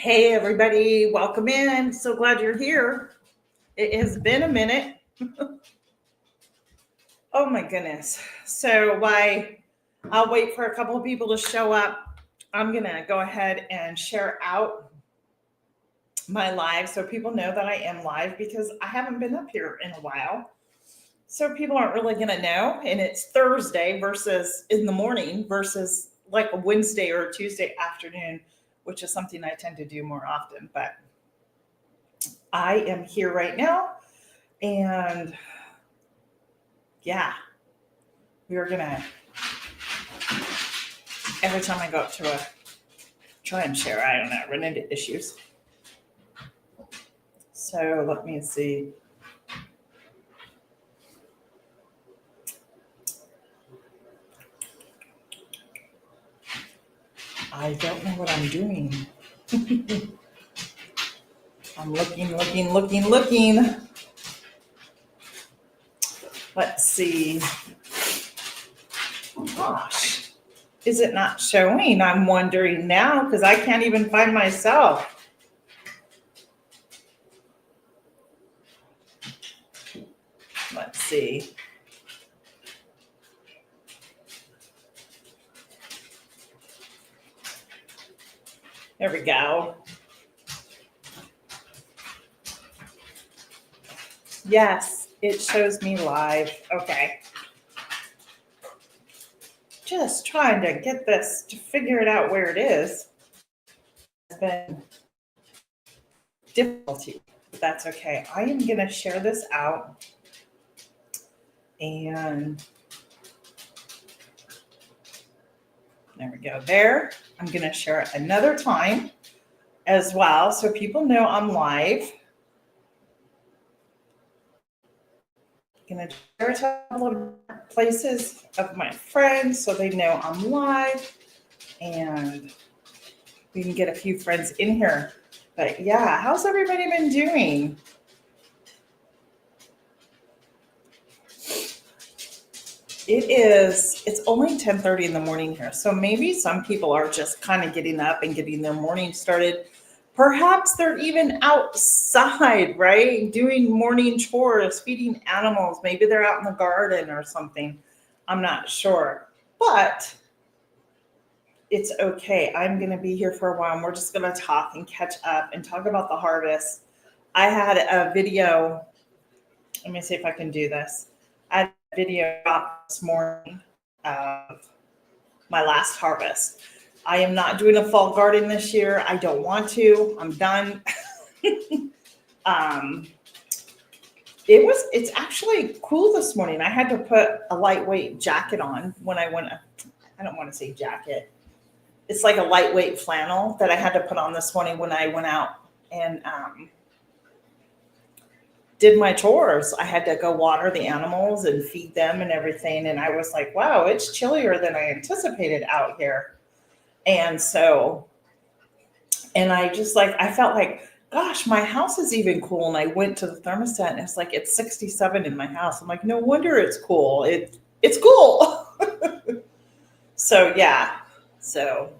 Hey, everybody, welcome in. So glad you're here. It has been a minute. Oh, my goodness. So, why I'll wait for a couple of people to show up. I'm going to go ahead and share out my live so people know that I am live because I haven't been up here in a while. So, people aren't really going to know. And it's Thursday versus in the morning versus like a Wednesday or a Tuesday afternoon, which is something I tend to do more often. But I am here right now. And yeah, we are gonna, every time I go up to try and share, I don't know, run into issues. So let me see. I don't know what I'm doing. I'm looking. Let's see. Gosh, is it not showing? I'm wondering now because I can't even find myself. Let's see. There we go. Yes, it shows me live. Okay. Just trying to get this to figure it out where it is. It's been difficulty, but that's okay. I am going to share this out and there we go. There. I'm going to share it another time as well so people know I'm live. I'm going to share it to a couple of places of my friends so they know I'm live and we can get a few friends in here. But yeah, how's everybody been doing? It's only 10:30 in the morning here. So maybe some people are just kind of getting up and getting their morning started. Perhaps they're even outside, right? Doing morning chores, feeding animals. Maybe they're out in the garden or something. I'm not sure. But it's okay. I'm going to be here for a while. And we're just going to talk and catch up and talk about the harvest. I had a video. Let me see if I can do this. I had a video this morning of my last harvest. I am not doing a fall garden this year. I don't want to. I'm done. It's actually cool this morning. I had to put a lightweight jacket on when I went. I don't want to say jacket. It's like a lightweight flannel that I had to put on this morning when I went out and did my chores. I had to go water the animals and feed them and everything. And I was like, wow, it's chillier than I anticipated out here. And so, and I just like, I felt like, gosh, my house is even cool. And I went to the thermostat and it's like, it's 67 in my house. I'm like, no wonder it's cool. It's cool. So yeah. So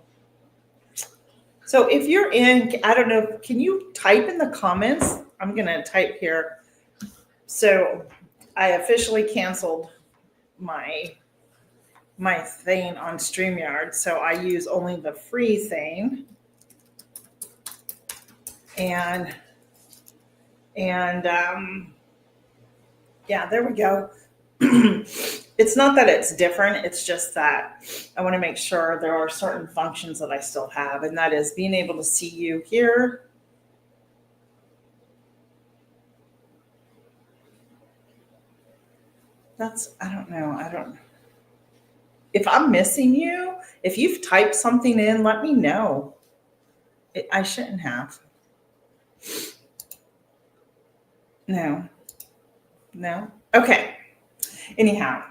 if you're in, I don't know, can you type in the comments? I'm going to type here. So I officially canceled my thing on StreamYard. So I use only the free thing. And yeah, there we go. It's not that it's different. It's just that I want to make sure there are certain functions that I still have. And that is being able to see you here. I don't know. If I'm missing you, if you've typed something in, let me know. I shouldn't have. No. Okay. Anyhow,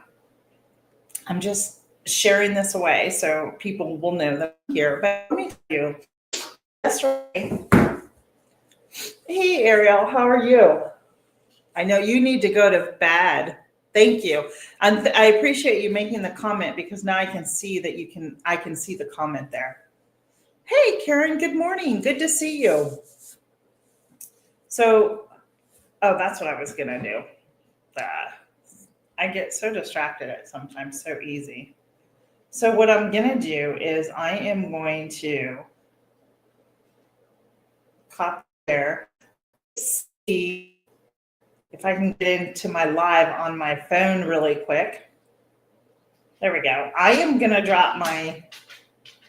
I'm just sharing this away so people will know that I'm here. But let me tell you, that's right. Hey, Ariel, how are you? I know you need to go to bed. Thank you. And I appreciate you making the comment because now I can see that I can see the comment there. Hey, Karen, good morning. Good to see you. So, oh, that's what I was going to do. Uh, I get so distracted at sometimes so easy. So, what I'm going to do is I am going to copy there, see if I can get into my live on my phone really quick. There we go. I am going to drop my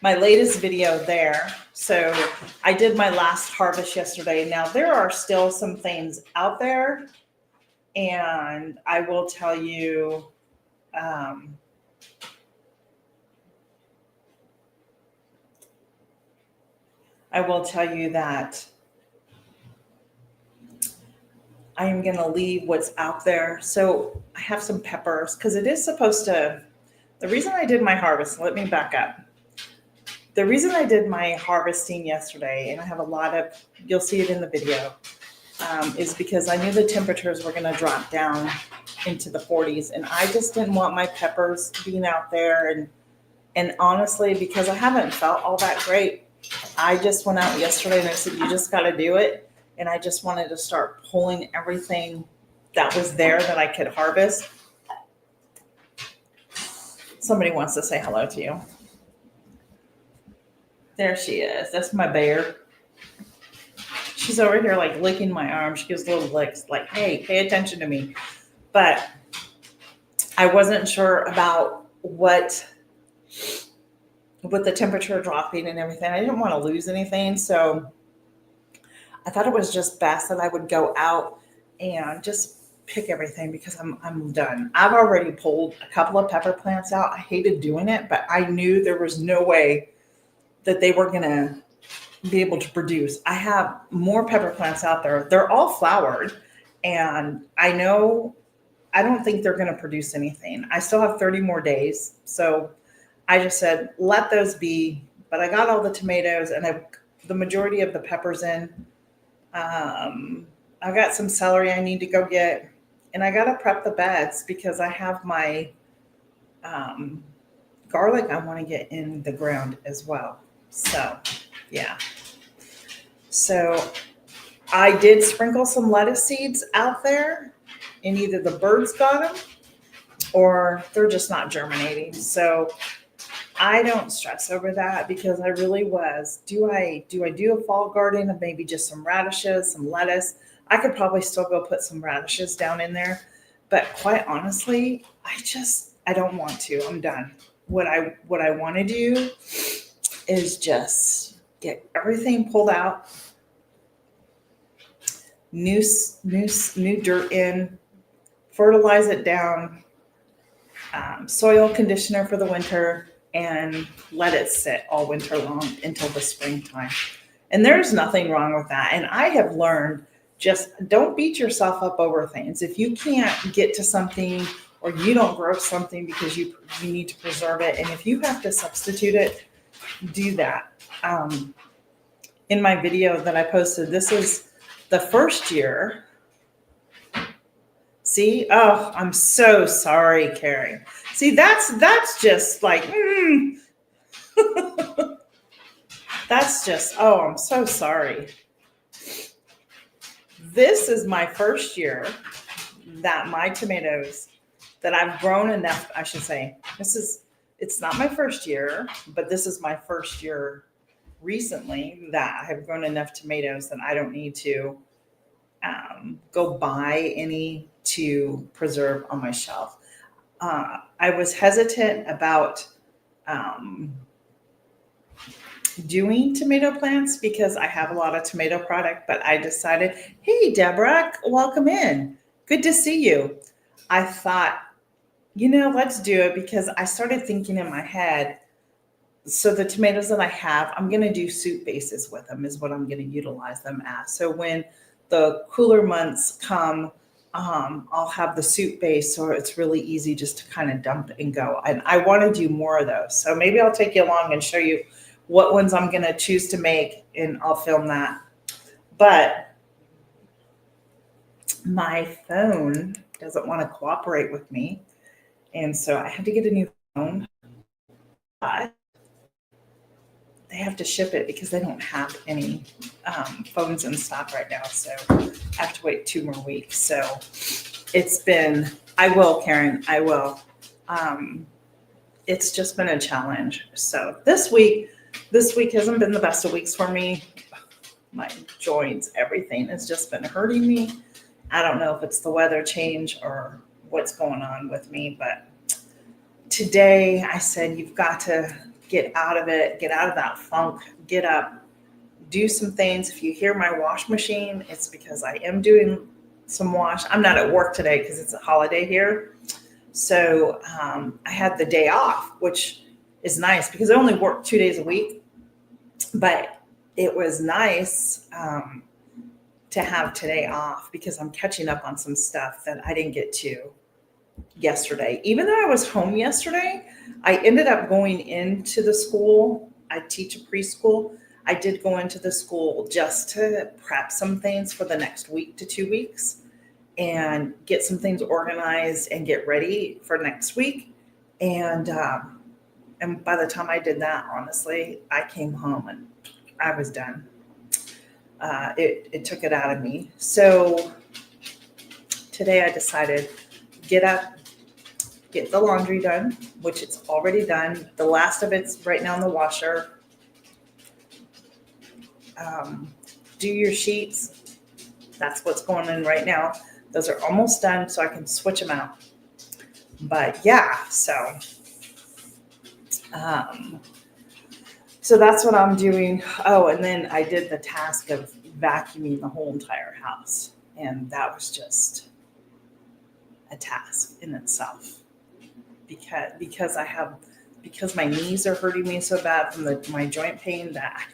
latest video there. So I did my last harvest yesterday. Now there are still some things out there, and I will tell you, um, that I am going to leave what's out there. So I have some peppers because it is supposed to. The reason I did my harvest, let me back up. The reason I did my harvesting yesterday, and I have a lot of, you'll see it in the video, is because I knew the temperatures were going to drop down into the 40s, and I just didn't want my peppers being out there. And honestly, because I haven't felt all that great, I just went out yesterday and I said, you just got to do it. And I just wanted to start pulling everything that was there that I could harvest. Somebody wants to say hello to you. There she is. That's my bear. She's over here like licking my arm. She gives little licks like, hey, pay attention to me. But I wasn't sure about what with the temperature dropping and everything. I didn't want to lose anything. So I thought it was just best that I would go out and just pick everything because I'm done. I've already pulled a couple of pepper plants out. I hated doing it, but I knew there was no way that they were going to be able to produce. I have more pepper plants out there. They're all flowered, and I don't think they're going to produce anything. I still have 30 more days. So I just said, let those be. But I got all the tomatoes and the majority of the peppers in. I've got some celery I need to go get. And I got to prep the beds because I have my garlic I want to get in the ground as well. So, yeah. So I did sprinkle some lettuce seeds out there, and either the birds got them or they're just not germinating. So I don't stress over that because I really was. Do I do a fall garden of maybe just some radishes, some lettuce? I could probably still go put some radishes down in there, but quite honestly, I don't want to. I'm done. What I want to do is just get everything pulled out, new dirt in, fertilize it down, soil conditioner for the winter, and let it sit all winter long until the springtime. And there's nothing wrong with that. And I have learned, just don't beat yourself up over things. If you can't get to something or you don't grow something because you need to preserve it, and if you have to substitute it, do that. In my video that I posted, this is the first year. See, oh, I'm so sorry, Carrie. See, that's just like, that's just, oh, I'm so sorry. This is my first year that my tomatoes that I've grown enough, I should say, it's not my first year, but this is my first year recently that I have grown enough tomatoes that I don't need to go buy any to preserve on my shelf. I was hesitant about doing tomato plants because I have a lot of tomato product, but I decided, hey, Deborah, welcome in. Good to see you. I thought, let's do it because I started thinking in my head, so the tomatoes that I have, I'm going to do soup bases with them is what I'm going to utilize them as. So when the cooler months come, I'll have the soup base, so it's really easy just to kind of dump and go. And I want to do more of those. So maybe I'll take you along and show you what ones I'm going to choose to make, and I'll film that. But my phone doesn't want to cooperate with me. And so I had to get a new phone. But they have to ship it because they don't have any phones in stock right now. So I have to wait 2 more weeks. So it's been, I will, Karen, I will. It's just been a challenge. So this week hasn't been the best of weeks for me. My joints, everything has just been hurting me. I don't know if it's the weather change or what's going on with me, but today I said, you've got to get out of it, get out of that funk, get up, do some things. If you hear my wash machine, it's because I am doing some wash. I'm not at work today because it's a holiday here. So I had the day off, which is nice because I only work 2 days a week, but it was nice to have today off because I'm catching up on some stuff that I didn't get to yesterday. Even though I was home yesterday, I ended up going into the school. I teach a preschool. I did go into the school just to prep some things for the next week to 2 weeks and get some things organized and get ready for next week. And by the time I did that, honestly, I came home and I was done. It took it out of me. So today I decided, get up, get the laundry done, which it's already done. The last of it's right now in the washer. Do your sheets. That's what's going on right now. Those are almost done, so I can switch them out. But yeah, so that's what I'm doing. Oh, and then I did the task of vacuuming the whole entire house. And that was just a task in itself. Because my knees are hurting me so bad from my joint pain that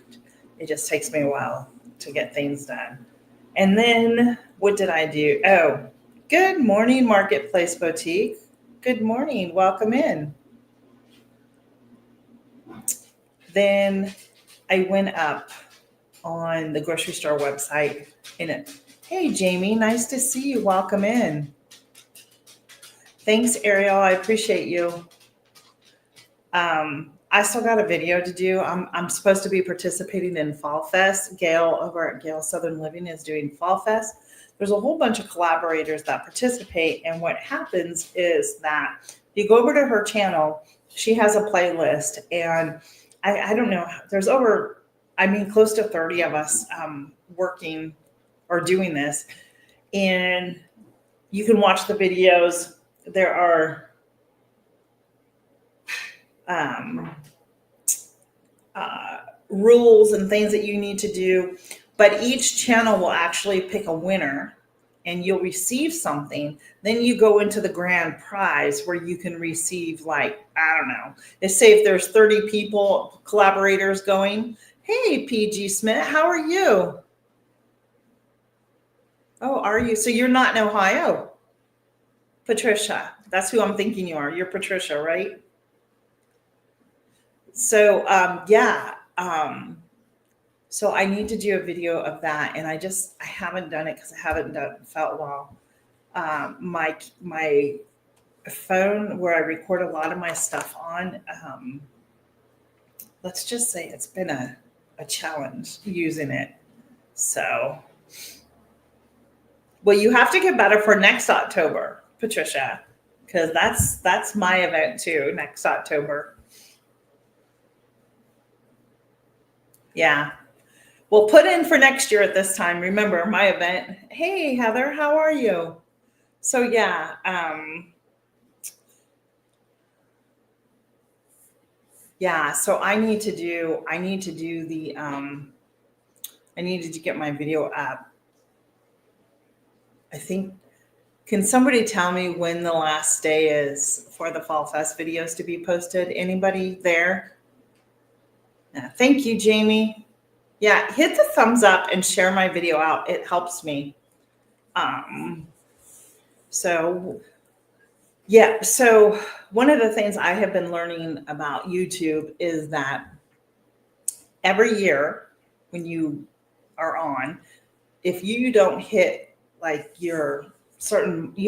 it just takes me a while to get things done. And then what did I do? Oh, good morning, Marketplace Boutique. Good morning. Welcome in. Then I went up on the grocery store website hey, Jamie, nice to see you. Welcome in. Thanks, Ariel. I appreciate you. I still got a video to do. I'm supposed to be participating in Fall Fest. Gail over at Gail Southern Living is doing Fall Fest. There's a whole bunch of collaborators that participate. And what happens is that you go over to her channel, she has a playlist. And I don't know, there's close to 30 of us working or doing this. And you can watch the videos. There are rules and things that you need to do, but each channel will actually pick a winner and you'll receive something. Then you go into the grand prize where you can receive, like, I don't know, let's say if there's 30 people, collaborators going. Hey, PG Smith, how are you? Oh, are you? So you're not in Ohio? Patricia, that's who I'm thinking you are. You're Patricia, right? So, so I need to do a video of that. And I haven't done it because I haven't felt well. My phone where I record a lot of my stuff on, let's just say it's been a challenge using it. So, well, you have to get better for next October, Patricia, because that's my event too, next October. Yeah. Well, put in for next year at this time. Remember my event. Hey, Heather, how are you? So yeah, so I need to get my video up. I think, can somebody tell me when the last day is for the Fall Fest videos to be posted? Anybody there? Yeah, thank you, Jamie. Yeah, hit the thumbs up and share my video out. It helps me. So one of the things I have been learning about YouTube is that every year when you are on, if you don't hit like you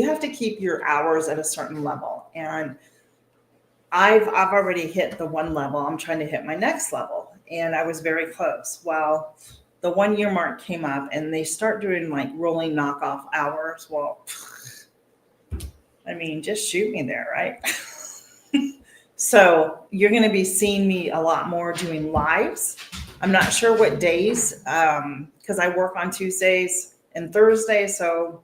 have to keep your hours at a certain level. And I've already hit the one level. I'm trying to hit my next level. and I was very close. Well, the 1 year mark came up and they start doing like rolling knockoff hours. Well, I mean, just shoot me there, right? So you're going to be seeing me a lot more doing lives. I'm not sure what days, because I work on Tuesdays and Thursdays. So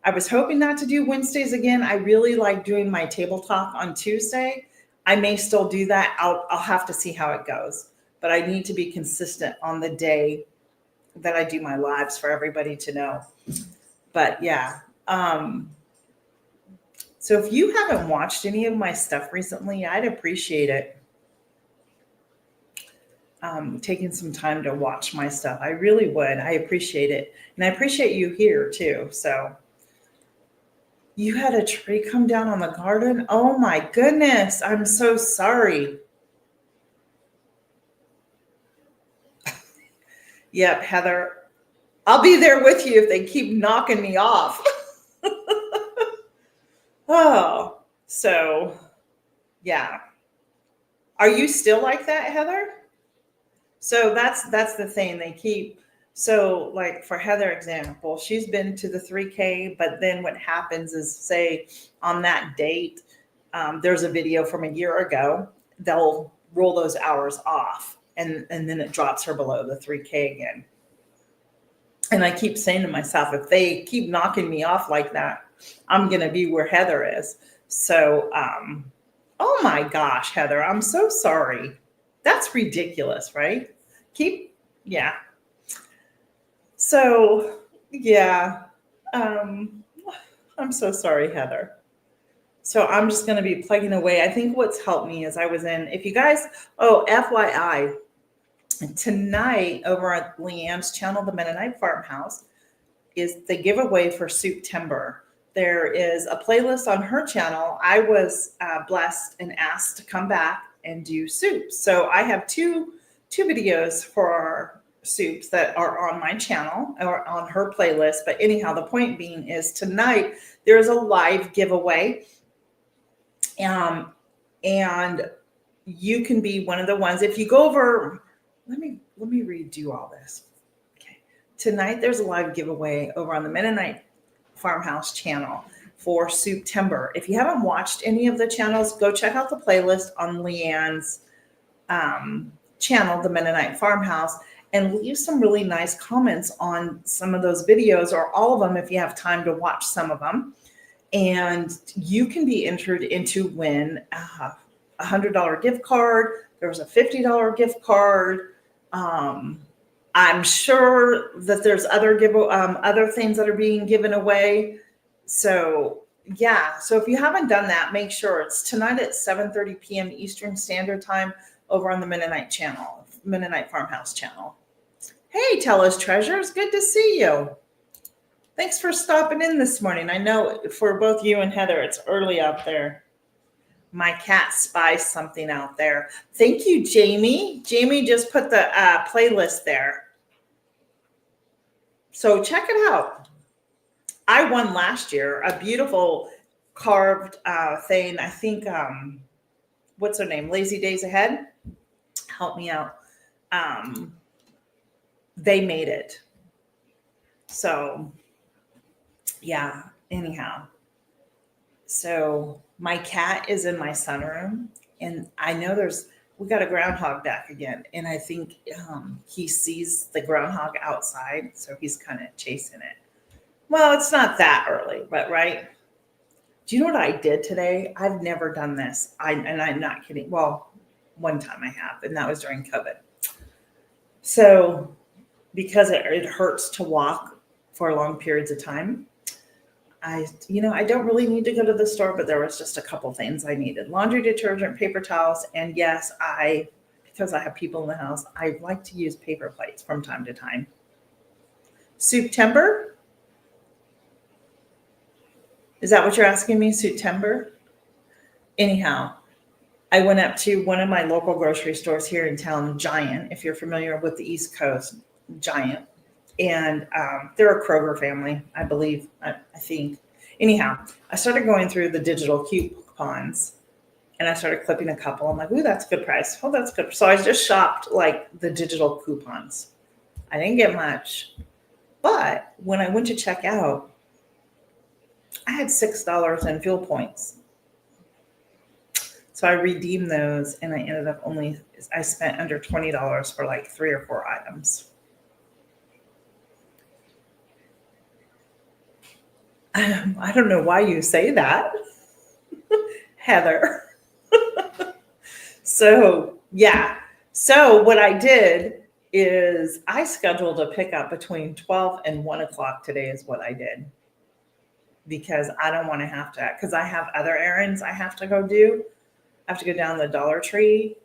I was hoping not to do Wednesdays again. I really like doing my table talk on Tuesday. I may still do that. I'll have to see how it goes. But I need to be consistent on the day that I do my lives for everybody to know. But yeah. So if you haven't watched any of my stuff recently, I'd appreciate it. Taking some time to watch my stuff. I really would. I appreciate it. And I appreciate you here too. So you had a tree come down on the garden? Oh my goodness. I'm so sorry. Yep, Heather. I'll be there with you if they keep knocking me off. Oh, so yeah. Are you still like that, Heather? So that's the thing. They keep, so like for Heather example, she's been to the 3K, but then what happens is, say on that date, there's a video from a year ago, they'll roll those hours off and then it drops her below the 3K again. And I keep saying to myself, if they keep knocking me off like that, I'm going to be where Heather is. So, oh my gosh, Heather, I'm so sorry. That's ridiculous, right? Yeah. So, yeah, I'm so sorry, Heather. So I'm just going to be plugging away. I think what's helped me is I was in, if you guys, FYI, tonight over at Leanne's channel, The Mennonite Farmhouse, is the giveaway for Souptember. There is a playlist on her channel. I was blessed and asked to come back and do soups. So I have two videos for soups that are on my channel or on her playlist. But anyhow, the point being is tonight there is a live giveaway. And you can be one of the ones. If you go over, let me redo all this. Okay. Tonight there's a live giveaway over on the Mennonite Farmhouse channel for Souptember. If you haven't watched any of the channels, go check out the playlist on Leanne's channel, The Mennonite Farmhouse, and leave some really nice comments on some of those videos or all of them if you have time to watch some of them. And you can be entered into win a $100 gift card. There was a $50 gift card. I'm sure that there's other things that are being given away. So yeah. So if you haven't done that, make sure it's tonight at 7:30 p.m. Eastern Standard Time over on the Mennonite channel, Mennonite Farmhouse channel. Hey, Tellus Treasures, good to see you. Thanks for stopping in this morning. I know for both you and Heather, it's early out there. My cat spies something out there. Thank you, Jamie. Jamie just put the playlist there. So check it out. I won last year a beautiful carved thing. I think, what's her name? Lazy Days Ahead. Help me out. They made it. So yeah, anyhow. So my cat is in my sunroom, and I know we got a groundhog back again. And I think he sees the groundhog outside, so he's kind of chasing it. Well, it's not that early, but right. Do you know what I did today? I've never done this. And I'm not kidding. Well, one time I have, and that was during COVID. So because it hurts to walk for long periods of time, I don't really need to go to the store, but there was just a couple things I needed. Laundry detergent, paper towels, and yes, because I have people in the house, I like to use paper plates from time to time. Souptember? Is that what you're asking me? Souptember? Anyhow, I went up to one of my local grocery stores here in town, Giant, if you're familiar with the East Coast, Giant. And they're a Kroger family, I believe, I think. Anyhow, I started going through the digital coupons, and I started clipping a couple. I'm like, ooh, that's a good price. Oh, that's good. So I just shopped like the digital coupons. I didn't get much, but when I went to check out, I had $6 in fuel points. So I redeemed those and I ended up I spent under $20 for like 3 or 4 items. I don't know why you say that, Heather. So, yeah. So what I did is I scheduled a pickup between 12 and 1 o'clock today is what I did. Because I don't want to have to, because I have other errands I have to go do. I have to go down to the Dollar Tree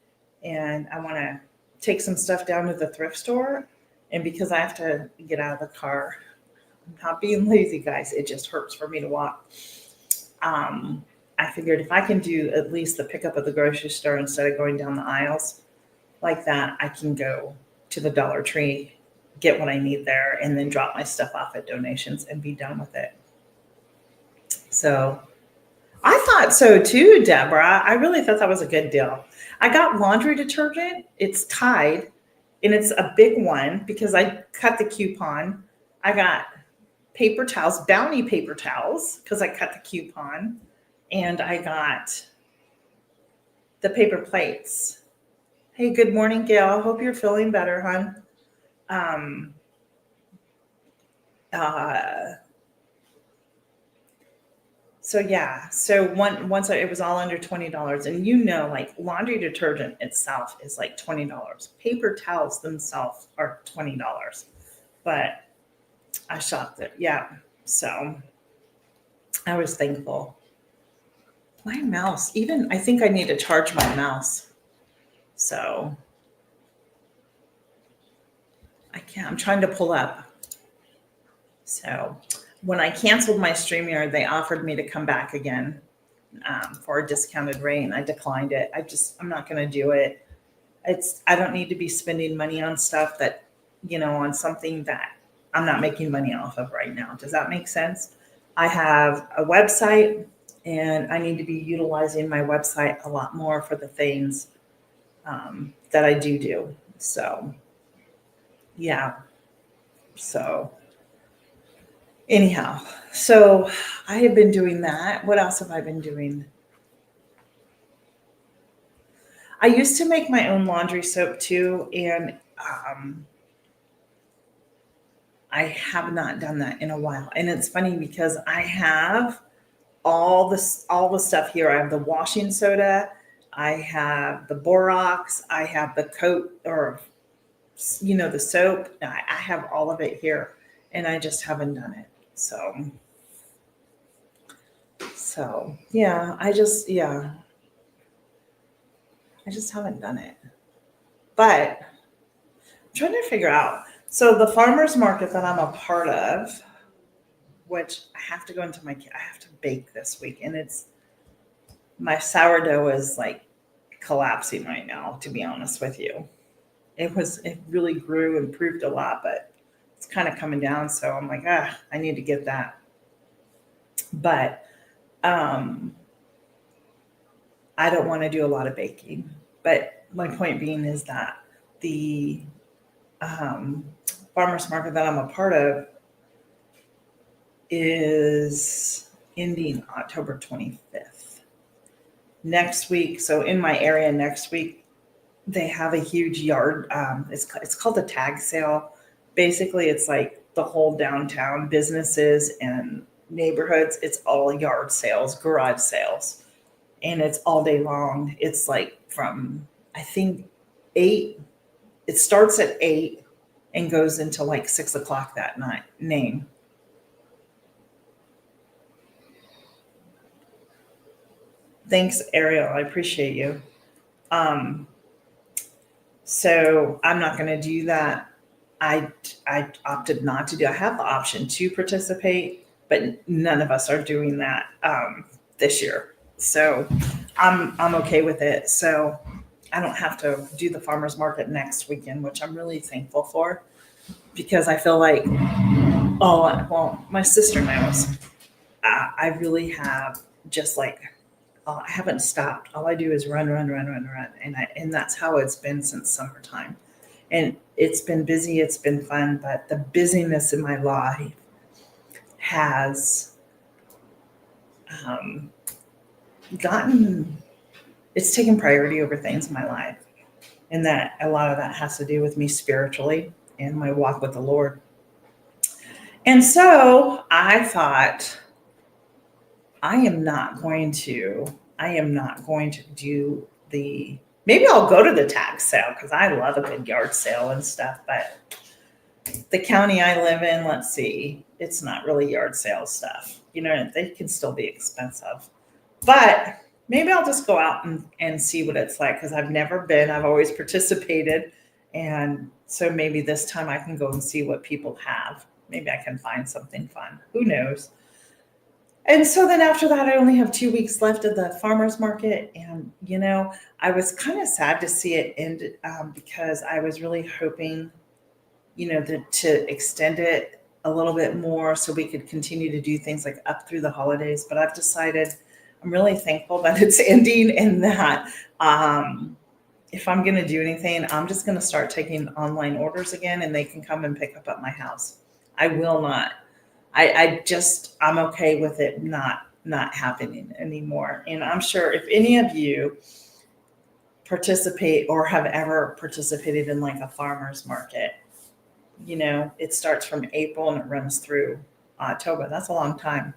and I want to take some stuff down to the thrift store. And because I have to get out of the car, I'm not being lazy, guys. It just hurts for me to walk. I figured if I can do at least the pickup at the grocery store instead of going down the aisles like that, I can go to the Dollar Tree, get what I need there, and then drop my stuff off at donations and be done with it. So I thought so too, Deborah. I really thought that was a good deal. I got laundry detergent. It's Tide, and it's a big one because I cut the coupon. I got paper towels, Bounty paper towels, because I cut the coupon. And I got the paper plates. Hey, good morning, Gail. I hope you're feeling better, hon. So yeah, so it was all under $20, and like laundry detergent itself is like $20. Paper towels themselves are $20, but I shopped it. Yeah, so I was thankful. My mouse, even I think I need to charge my mouse. So I can't. I'm trying to pull up. So when I canceled my StreamYard, they offered me to come back again for a discounted rate, and I declined it. I'm not going to do it. I don't need to be spending money on stuff that, on something that I'm not making money off of right now. Does that make sense? I have a website, and I need to be utilizing my website a lot more for the things that I do. So, yeah. So, anyhow, so I have been doing that. What else have I been doing? I used to make my own laundry soap too, and I have not done that in a while. And it's funny because I have all the stuff here. I have the washing soda, I have the borax, I have the coat, or the soap. I have all of it here, and I just haven't done it. So yeah, I just haven't done it. But I'm trying to figure out. So the farmer's market that I'm a part of, which I have to go into I have to bake this week, and my sourdough is like collapsing right now, to be honest with you. It really grew, improved a lot, but it's kind of coming down. So I'm like, I need to get that. But I don't want to do a lot of baking. But my point being is that the farmer's market that I'm a part of is ending October 25th. Next week, so in my area next week, they have a huge yard. It's called a tag sale. Basically, it's like the whole downtown businesses and neighborhoods. It's all yard sales, garage sales, and it's all day long. It's like from, I think, 8. It starts at 8 and goes into like 6 o'clock that night. Thanks, Ariel. I appreciate you. So I'm not going to do that. I opted not to do. I have the option to participate, but none of us are doing that this year. So I'm okay with it. So I don't have to do the farmer's market next weekend, which I'm really thankful for, because I feel like, my sister knows. I really have just like I haven't stopped. All I do is run, run, run, run, run. And that's how it's been since summertime. And it's been busy, it's been fun, but the busyness in my life has um, gotten, it's taken priority over things in my life. And that a lot of that has to do with me spiritually and my walk with the Lord. And so I thought, I am not going to do maybe I'll go to the tax sale because I love a good yard sale and stuff. But the county I live in, let's see, it's not really yard sale stuff. They can still be expensive. But maybe I'll just go out and see what it's like because I've never been. I've always participated. And so maybe this time I can go and see what people have. Maybe I can find something fun. Who knows? And so then after that, I only have 2 weeks left of the farmer's market. And, I was kind of sad to see it end because I was really hoping, to extend it a little bit more so we could continue to do things like up through the holidays. But I've decided I'm really thankful that it's ending and that if I'm going to do anything, I'm just going to start taking online orders again and they can come and pick up at my house. I will not. I'm okay with it not happening anymore. And I'm sure if any of you participate or have ever participated in like a farmer's market, it starts from April and it runs through October. That's a long time.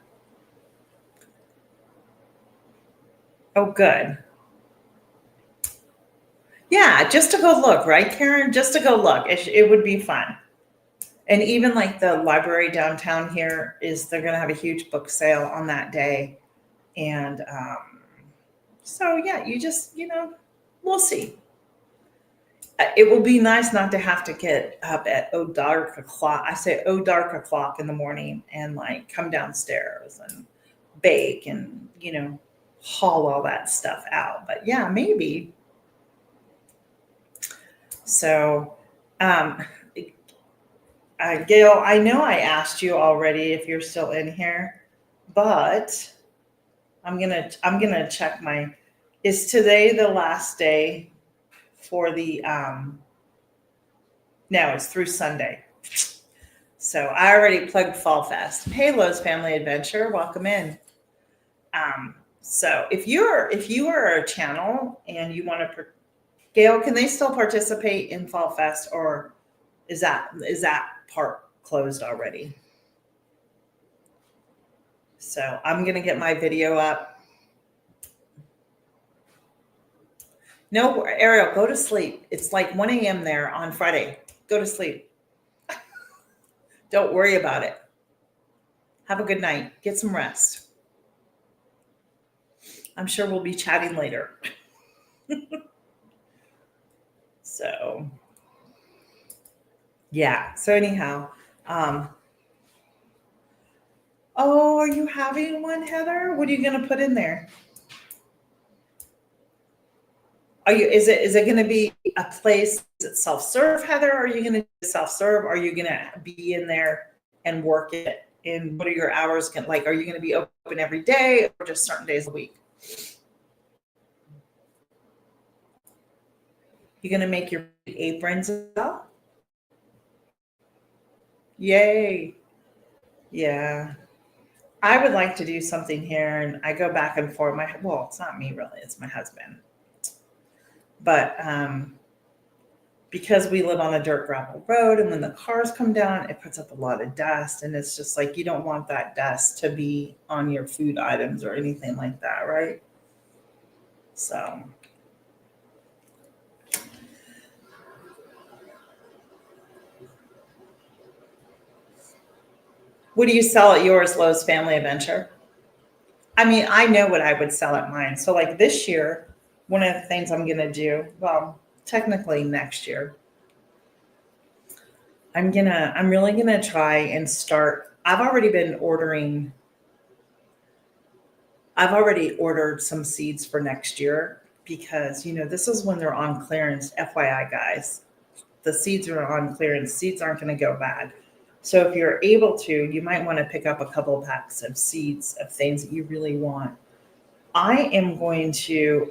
Oh, good. Yeah, just to go look, right, Karen? Just to go look. It would be fun. And even like the library downtown here they're going to have a huge book sale on that day. And so, yeah, we'll see. It will be nice not to have to get up at dark o'clock. I say dark o'clock in the morning and like come downstairs and bake and, haul all that stuff out. But yeah, maybe. So, Gail, I know I asked you already if you're still in here, but I'm gonna check is today the last day for the no, it's through Sunday. So I already plugged Fall Fest. Hey, Lowe's Family Adventure, welcome in. So if you are a channel and you want to, Gail, can they still participate in Fall Fest or is that part closed already? So I'm going to get my video up. No, Ariel, go to sleep. It's like 1 a.m. there on Friday. Go to sleep. Don't worry about it. Have a good night. Get some rest. I'm sure we'll be chatting later. So, yeah. So anyhow, oh, are you having one, Heather? What are you going to put in there? Is it going to be a place that's self-serve, Heather? Or are you going to do self-serve? Or are you going to be in there and work it? And what are your hours like? Are you going to be open every day or just certain days a week? You're going to make your aprons as well? Yay. Yeah. I would like to do something here, and I go back and forth. Well, it's not me really, it's my husband. But because we live on a dirt gravel road, and when the cars come down, it puts up a lot of dust, and it's just like you don't want that dust to be on your food items or anything like that, right? So what do you sell at yours, Lowe's Family Adventure? I mean, I know what I would sell at mine. So like this year, one of the things I'm going to do, well, technically next year, I'm really going to try and start. I've already ordered some seeds for next year because, this is when they're on clearance. FYI, guys, the seeds are on clearance. Seeds aren't going to go bad. So if you're able to, you might want to pick up a couple packs of seeds of things that you really want. I am going to,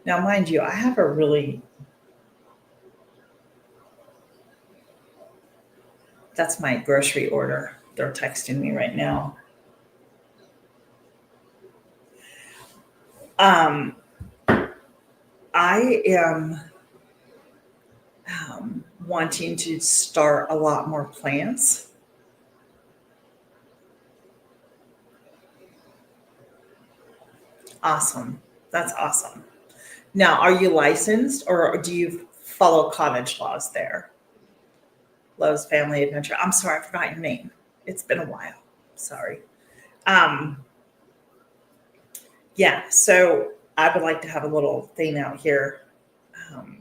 now mind you, I have a really, that's my grocery order. They're texting me right now. Um, I am wanting to start a lot more plants. Awesome. That's awesome. Now, are you licensed or do you follow cottage laws there? Lowe's Family Adventure. I'm sorry, I forgot your name. It's been a while. Sorry. Um, yeah, so I would like to have a little thing out here, um,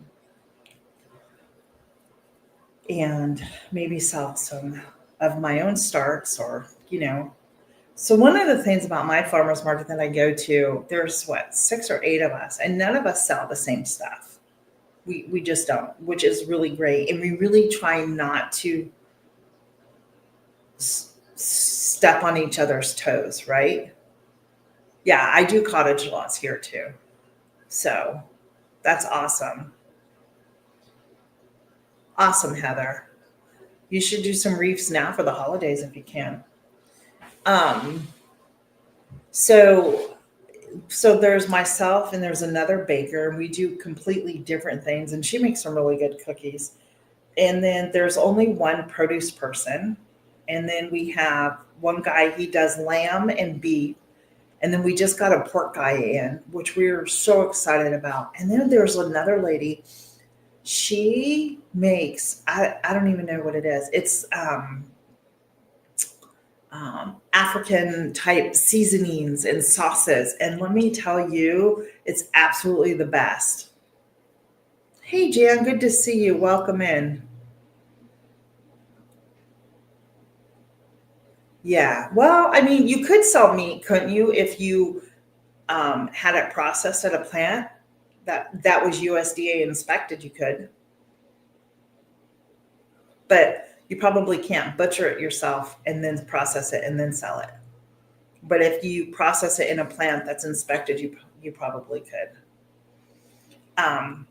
and maybe sell some of my own starts or, So one of the things about my farmers market that I go to, there's what, 6 or 8 of us, and none of us sell the same stuff. We just don't, which is really great. And we really try not to step on each other's toes, right? Yeah, I do cottage lots here too. So that's awesome. Awesome, Heather. You should do some reefs now for the holidays if you can. Um, so so there's myself and there's another baker and we do completely different things and she makes some really good cookies. And then there's only one produce person. And then we have one guy, he does lamb and beef. And then we just got a pork guy in, which we're so excited about. And then there's another lady. She makes, I don't even know what it is. It's African type seasonings and sauces. And let me tell you, it's absolutely the best. Hey, Jan, good to see you. Welcome in. Yeah. Well, I mean, you could sell meat, couldn't you, if you had it processed at a plant that was USDA inspected? You could, but you probably can't butcher it yourself and then process it and then sell it. But if you process it in a plant that's inspected, you probably could. Um,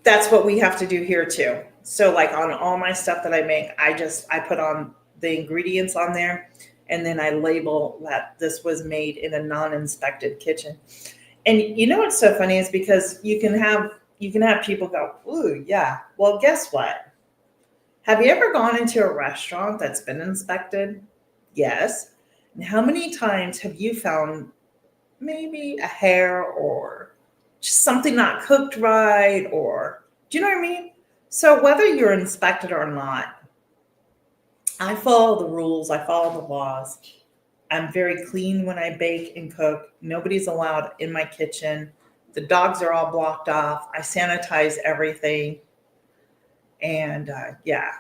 that's what we have to do here too. So like on all my stuff that I make, I put on the ingredients on there and then I label that this was made in a non-inspected kitchen. And you know what's so funny is because you can have people go, "Ooh, yeah." Well, guess what? Have you ever gone into a restaurant that's been inspected? Yes. And how many times have you found maybe a hair or just something not cooked right? Or do you know what I mean? So whether you're inspected or not, I follow the rules, I follow the laws. I'm very clean when I bake and cook. Nobody's allowed in my kitchen. The dogs are all blocked off. I sanitize everything. And yeah,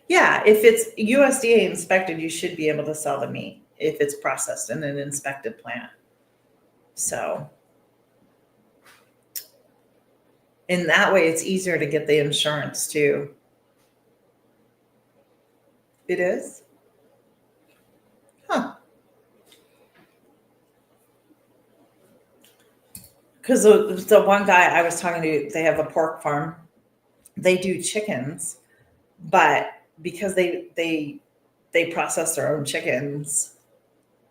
yeah, if it's USDA inspected, you should be able to sell the meat if it's processed in an inspected plant. So, in that way, it's easier to get the insurance too. It is? Huh. Because the one guy I was talking to, they have a pork farm. They do chickens, but because they process their own chickens,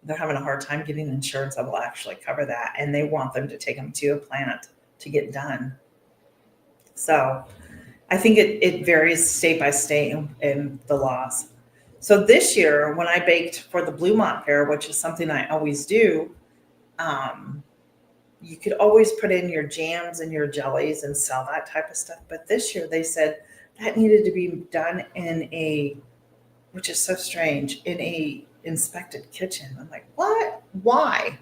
they're having a hard time getting insurance that will actually cover that, and they want them to take them to a plant to get done. So I think it varies state by state in the laws. So this year, when I baked for the Bluemont Fair, which is something I always do, um, you could always put in your jams and your jellies and sell that type of stuff. But this year they said that needed to be done in a, which is so strange, in a inspected kitchen. I'm like, what? Why?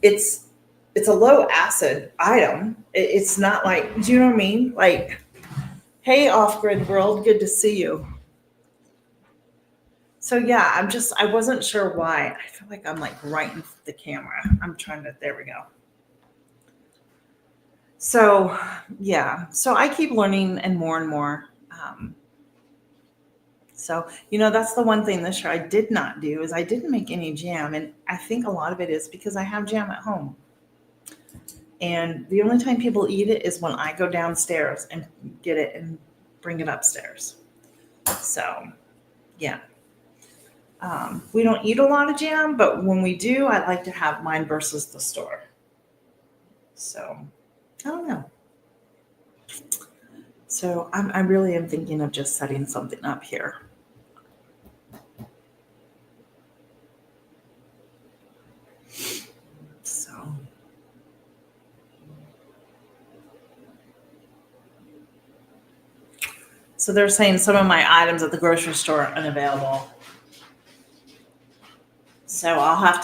It's it's a low acid item. It's not like, do you know what I mean? Like, hey, off grid world, good to see you. So yeah, I wasn't sure why. I feel like I'm like right in the camera. I'm trying to, there we go. So, yeah. So I keep learning and more and more. So, that's the one thing this year I did not do is I didn't make any jam. And I think a lot of it is because I have jam at home. And the only time people eat it is when I go downstairs and get it and bring it upstairs. So, yeah. We don't eat a lot of jam, but when we do, I like to have mine versus the store. So, I don't know. So, I really am thinking of just setting something up here. So, they're saying some of my items at the grocery store are unavailable. So I'll have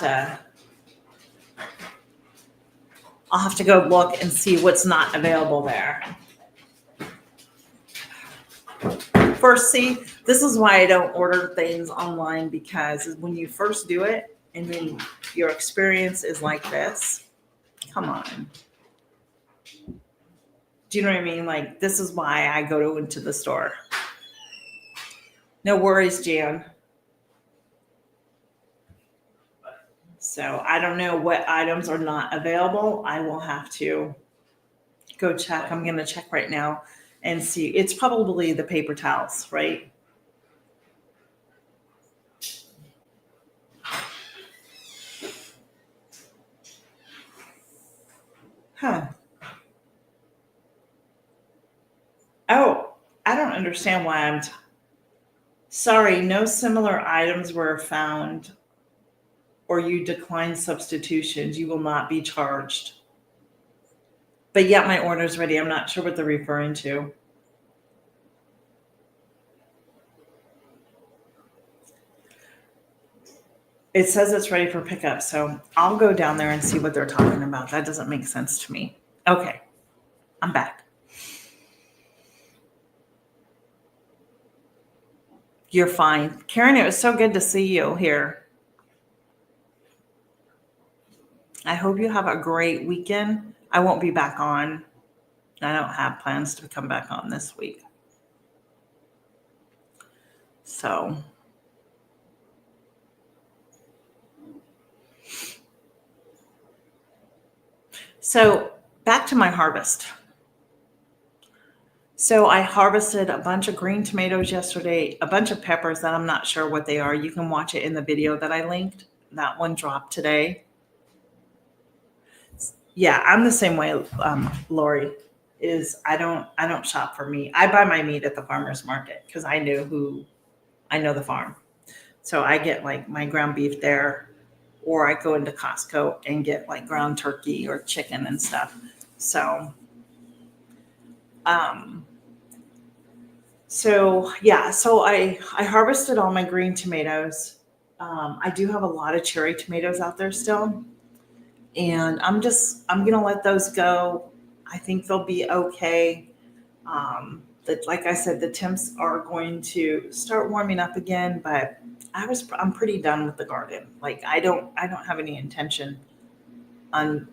to go look and see what's not available there. First, see, this is why I don't order things online, because when you first do it and then your experience is like this, come on. Do you know what I mean? Like, this is why I go into the store. No worries, Jan. So I don't know what items are not available. I will have to go check. I'm going to check right now and see. It's probably the paper towels, right? Huh. Oh, I don't understand why sorry. No similar items were found, or you decline substitutions. You will not be charged. But yet my order's ready. I'm not sure what they're referring to. It says it's ready for pickup, so I'll go down there and see what they're talking about. That doesn't make sense to me. Okay, I'm back. You're fine. Karen, it was so good to see you here. I hope you have a great weekend. I won't be back on. I don't have plans to come back on this week. So, back to my harvest. So I harvested a bunch of green tomatoes yesterday, a bunch of peppers that I'm not sure what they are. You can watch it in the video that I linked. That one dropped today. Yeah, I'm the same way, Lori. I don't shop for meat. I buy my meat at the farmer's market because I know the farm. So I get like my ground beef there, or I go into Costco and get like ground turkey or chicken and stuff. So, um, so I harvested all my green tomatoes. I do have a lot of cherry tomatoes out there still, and I'm gonna let those go. I think they'll be okay. That, like I said, the temps are going to start warming up again, but I'm pretty done with the garden. Like, I don't have any intention on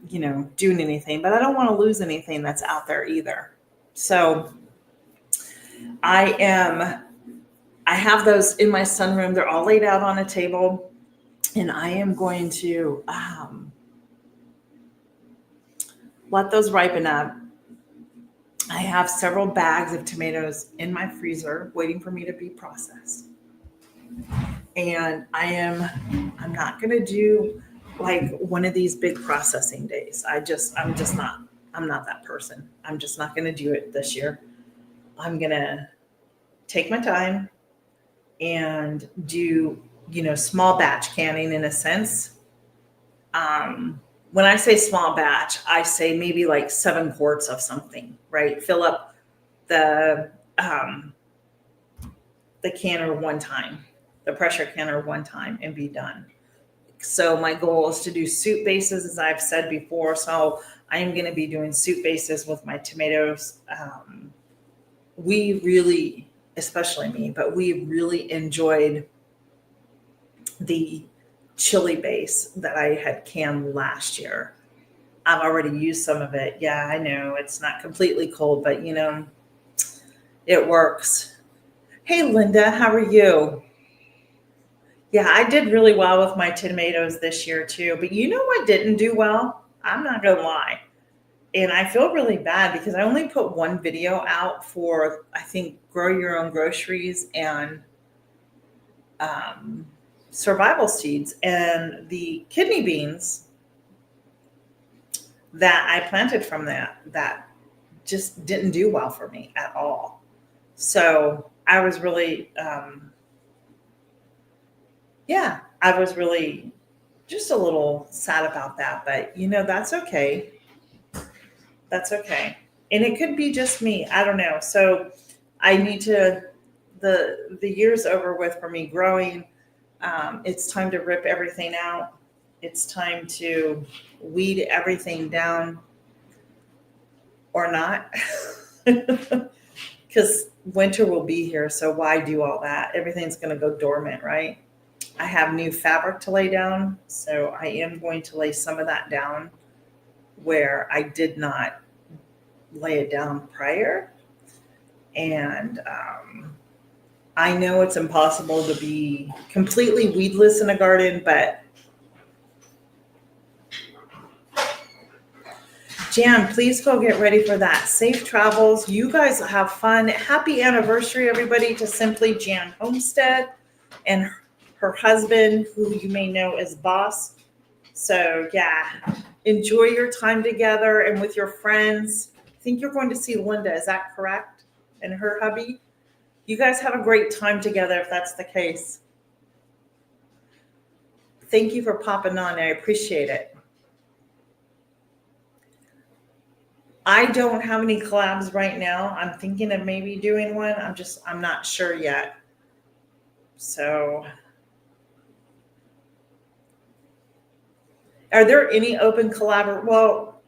doing anything, but I don't want to lose anything that's out there either. So I am I have those in my sunroom. They're all laid out on a table, and I am going to let those ripen up. I have several bags of tomatoes in my freezer waiting for me to be processed. And I'm not going to do like one of these big processing days. I'm not that person. I'm just not going to do it this year. I'm going to take my time and do, small batch canning in a sense. When I say small batch, I say maybe like 7 quarts of something, right? Fill up the canner one time, the pressure canner one time, and be done. So my goal is to do soup bases, as I've said before. So I am going to be doing soup bases with my tomatoes. We really, especially me, but we really enjoyed the chili base that I had canned last year. I've already used some of it. Yeah, I know it's not completely cold, but it works. Hey, Linda, how are you? Yeah, I did really well with my tomatoes this year too. But you know what didn't do well? I'm not gonna lie. And I feel really bad because I only put one video out for, I think, Grow Your Own Groceries and um, survival seeds. And the kidney beans that I planted from that just didn't do well for me at all. So I was really, yeah, I was really just a little sad about that. But that's okay. That's okay. And it could be just me. I don't know. So I need to, the year's over with for me growing. It's time to rip everything out. It's time to weed everything down or not. Because winter will be here. So why do all that? Everything's going to go dormant, right? I have new fabric to lay down. So I am going to lay some of that down where I did not lay it down prior. And I know it's impossible to be completely weedless in a garden, but Jan, please go get ready for that. Safe travels. You guys have fun. Happy anniversary, everybody, to Simply Jan Homestead and her husband, who you may know as Boss. So, yeah, enjoy your time together and with your friends. I think you're going to see Linda. Is that correct? And her hubby? You guys have a great time together if that's the case. Thank you for popping on. I appreciate it. I don't have any collabs right now. I'm thinking of maybe doing one. I'm not sure yet. So, are there any open collab? Well,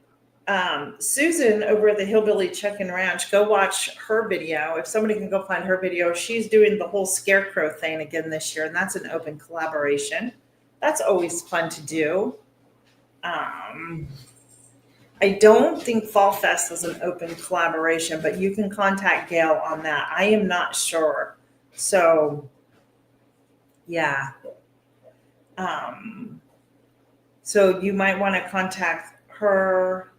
Susan over at the Hillbilly Chicken Ranch, go watch her video. If somebody can go find her video, she's doing the whole scarecrow thing again this year, and that's an open collaboration. That's always fun to do. I don't think Fall Fest is an open collaboration, but you can contact Gail on that. I am not sure. So, yeah. So you might want to contact her.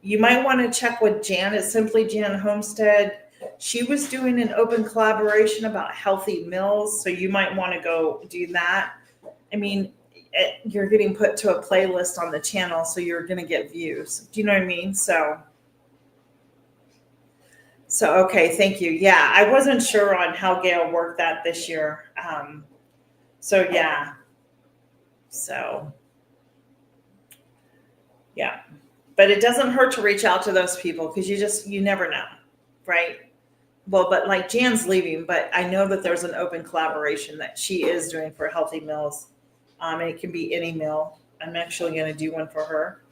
You might want to check with Jan at Simply Jan Homestead. She was doing an open collaboration about healthy meals, so you might want to go do that. I mean, you're getting put to a playlist on the channel, so you're going to get views. Do you know what I mean? So okay, thank you. Yeah, I wasn't sure on how Gail worked that this year. So yeah. So yeah. But it doesn't hurt to reach out to those people because you never know, right? Well, but like Jan's leaving, but I know that there's an open collaboration that she is doing for healthy meals. And it can be any meal. I'm actually going to do one for her.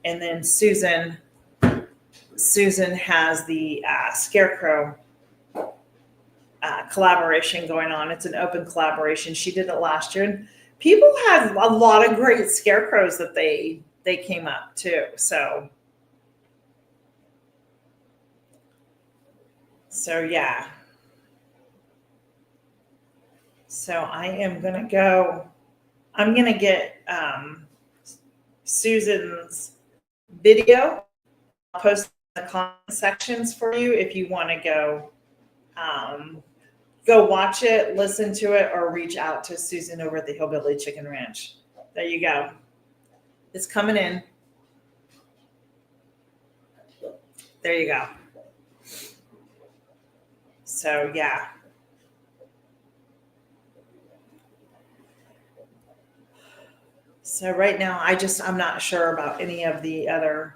And then Susan has the Scarecrow collaboration going on. It's an open collaboration. She did it last year. And people had a lot of great scarecrows that they came up too. So yeah. So I am going to go. I'm going to get Susan's video. I'll post in the comment sections for you if you want to go watch it, listen to it, or reach out to Susan over at the Hillbilly Chicken Ranch. There you go. It's coming in. There you go. So yeah. So right now, I'm not sure about any of the other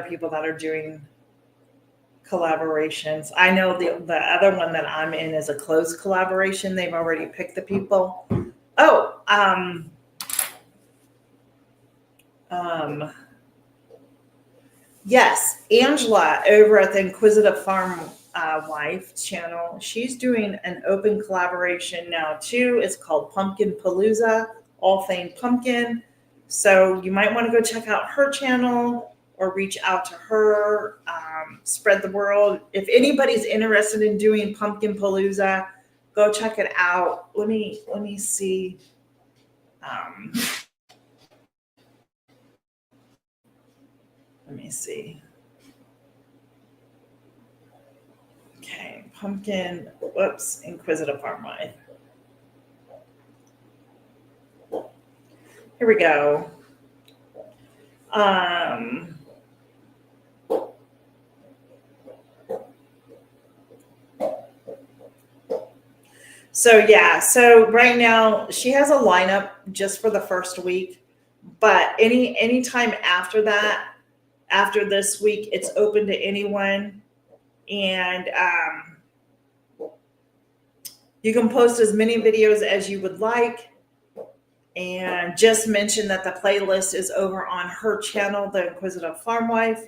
people that are doing collaborations. I know the other one that I'm in is a closed collaboration. They've already picked the people. Oh, yes, Angela over at the Inquisitive Farm Wife channel. She's doing an open collaboration now too. It's called Pumpkin Palooza, all thing pumpkin. So you might want to go check out her channel or reach out to her. Spread the world. If anybody's interested in doing Pumpkin Palooza, go check it out. Let me see. Let me see. Okay, pumpkin. Whoops, Inquisitive Farm Life. Here we go. So yeah, so right now she has a lineup just for the first week, but any time after that, after this week, it's open to anyone, and you can post as many videos as you would like. And just mention that the playlist is over on her channel, The Inquisitive Farm Wife.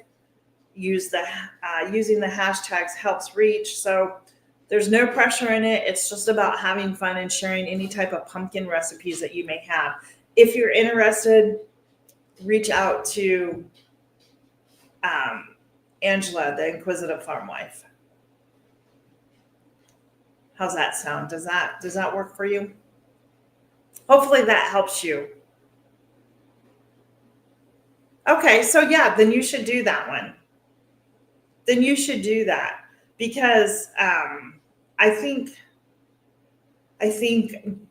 Using the hashtags helps reach. So there's no pressure in it. It's just about having fun and sharing any type of pumpkin recipes that you may have. If you're interested, reach out to Angela, The Inquisitive Farm Wife. How's that sound? Does that work for you? Hopefully that helps you. Okay, so yeah, then you should do that one. Then you should do that because I think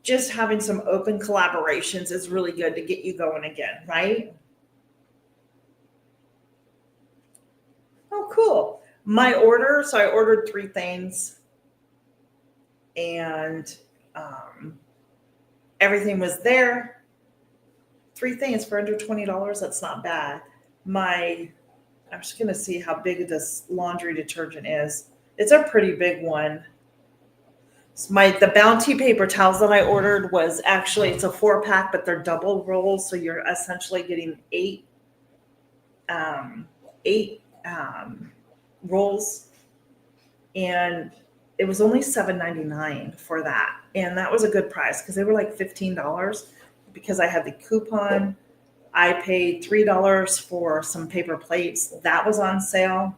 just having some open collaborations is really good to get you going again, right? Oh, cool. My order, so I ordered 3 things and everything was there. 3 things for under $20. That's not bad. I'm just going to see how big this laundry detergent is. It's a pretty big one. The Bounty paper towels that I ordered was actually, it's a 4-pack, but they're double rolls. So you're essentially getting 8 rolls. And it was only $7.99 for that. And that was a good price because they were like $15 because I had the coupon. I paid $3 for some paper plates. That was on sale.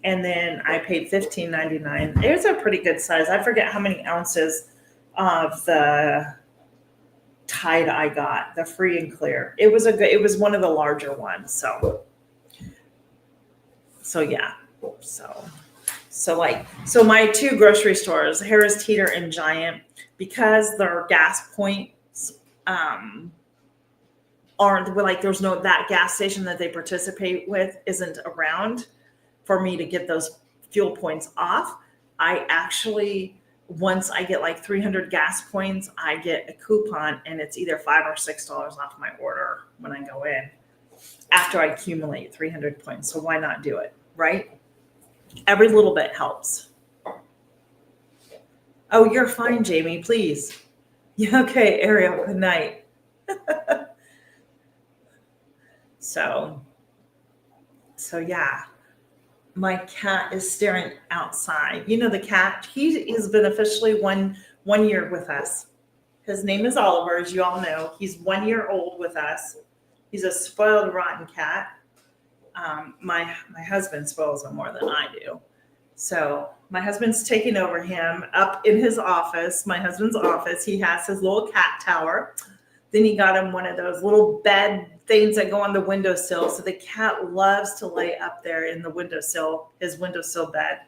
And then I paid $15.99. It was a pretty good size. I forget how many ounces of the Tide I got, the free and clear. It was one of the larger ones. So yeah. So my 2 grocery stores, Harris Teeter and Giant, because their gas points aren't like there's no that gas station that they participate with isn't around for me to get those fuel points off. I actually, once I get like 300 gas points, I get a coupon and it's either $5 or $6 off my order when I go in after I accumulate 300 points. So why not do it, right? Every little bit helps. Oh, you're fine, Jamie, please. Yeah, okay, Ariel, good night. So yeah. My cat is staring outside. You know, the cat, he has been officially one year with us. His name is Oliver, as you all know. He's 1 year old with us. He's a spoiled, rotten cat. My husband spoils him more than I do. So my husband's taking over him up in his office, my husband's office. He has his little cat tower. Then he got him one of those little bed things that go on the windowsill. So the cat loves to lay up there in the windowsill, his windowsill bed.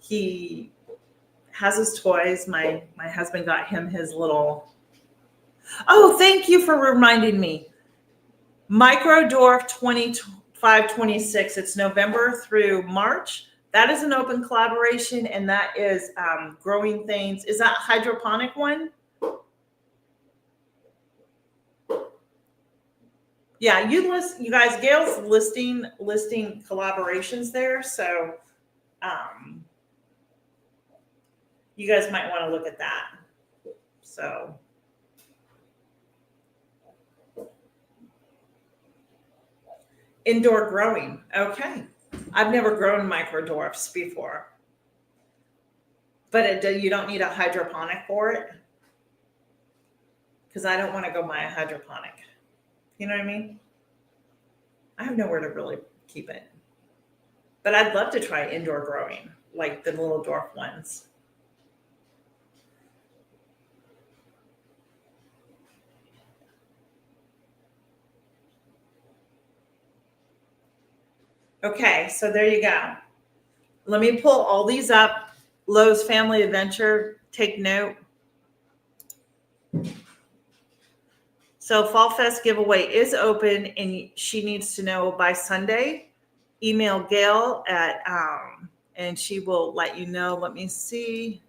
He has his toys. My husband got him his little. Oh, thank you for reminding me. Micro Dwarf 2526. It's November through March. That is an open collaboration, and that is growing things. Is that hydroponic one? Yeah, you guys, Gail's listing collaborations there. So you guys might want to look at that. So indoor growing. Okay. I've never grown micro dwarfs before. But you don't need a hydroponic for it? Because I don't want to go buy a hydroponic. You know what I mean? I have nowhere to really keep it. But I'd love to try indoor growing, like the little dwarf ones. Okay, so there you go. Let me pull all these up. Lowe's Family Adventure, take note. So Fall Fest giveaway is open and she needs to know by Sunday. Email Gail at, and she will let you know. Let me see.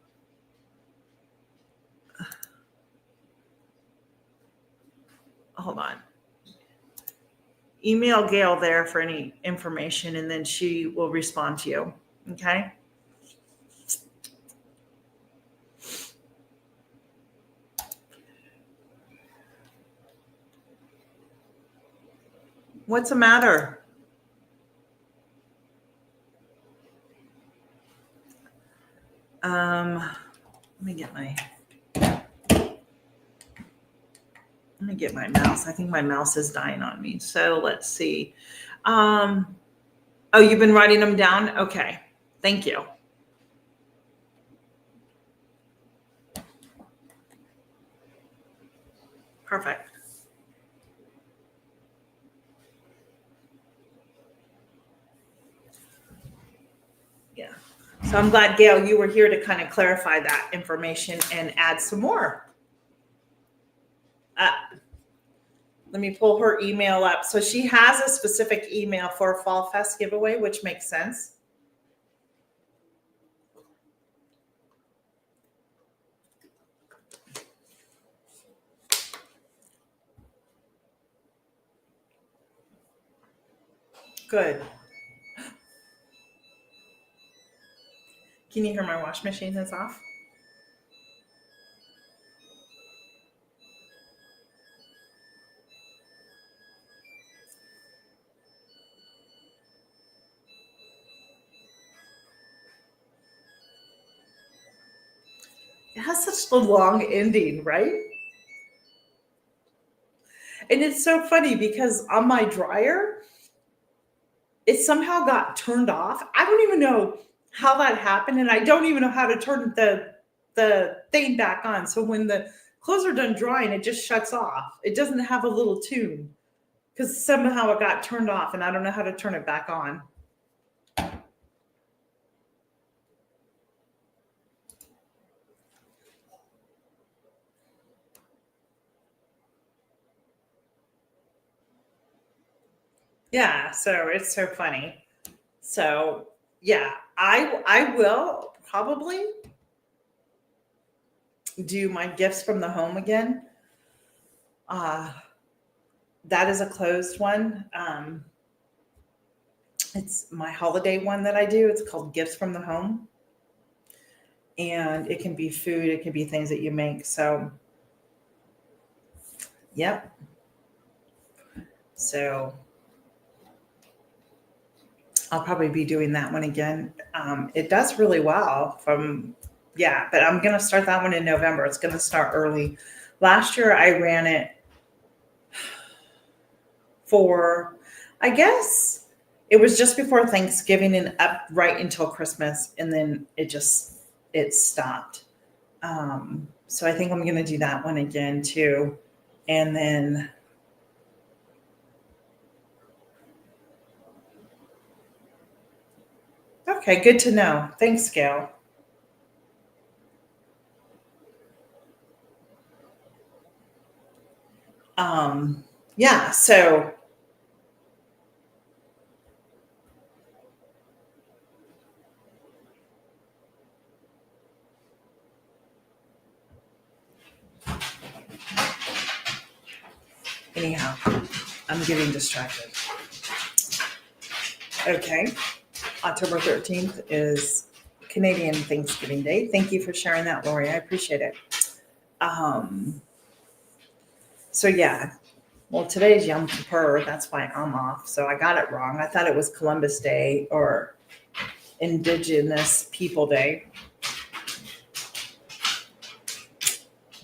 Hold on. Email Gail there for any information and then she will respond to you. Okay. What's the matter? Let me get my mouse. I think my mouse is dying on me. So let's see. Oh, you've been writing them down? Okay. Thank you. Perfect. Yeah. So I'm glad, Gail, you were here to kind of clarify that information and add some more. Let me pull her email up. So she has a specific email for a Fall Fest giveaway, which makes sense. Good. Can you hear my wash machine that's off? It has such a long ending, right? And it's so funny because on my dryer, it somehow got turned off. I don't even know how that happened, and I don't even know how to turn the thing back on. So when the clothes are done drying, it just shuts off. It doesn't have a little tune because somehow it got turned off, and I don't know how to turn it back on. Yeah, so it's so funny. So yeah, I will probably do my gifts from the home again. Uh that is a closed one. It's my holiday one that I do. It's called Gifts from the Home. And it can be food, it can be things that you make. So yep. So I'll probably be doing that one again. It does really well but I'm going to start that one in November. It's going to start early. Last year I ran it for, I guess it was just before Thanksgiving and up right until Christmas. And then it stopped. So I think I'm going to do that one again too. And then okay, good to know. Thanks, Gail. Yeah, so anyhow, I'm getting distracted. Okay, October 13th is Canadian Thanksgiving Day. Thank you for sharing that, Lori. I appreciate it. So yeah, well, today's Yom Kippur. That's why I'm off. So I got it wrong. I thought it was Columbus Day or Indigenous People Day,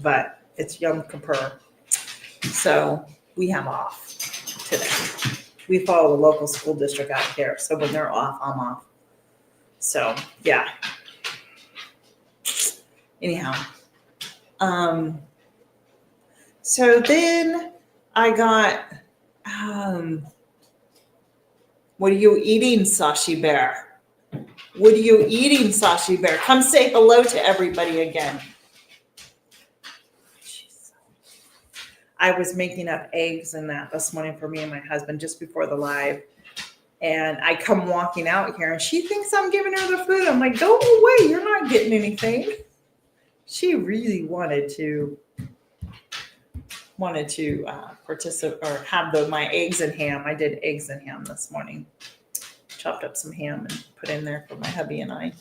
but it's Yom Kippur. So we have off. We follow the local school district out here. So when they're off, I'm off. So yeah. Anyhow. So then I got, what are you eating, Sashi Bear? What are you eating, Sashi Bear? Come say hello to everybody again. I was making up eggs and that this morning for me and my husband just before the live. And I come walking out here and she thinks I'm giving her the food. I'm like, go away. You're not getting anything. She really wanted to participate or have my eggs and ham. I did eggs and ham this morning. Chopped up some ham and put in there for my hubby and I.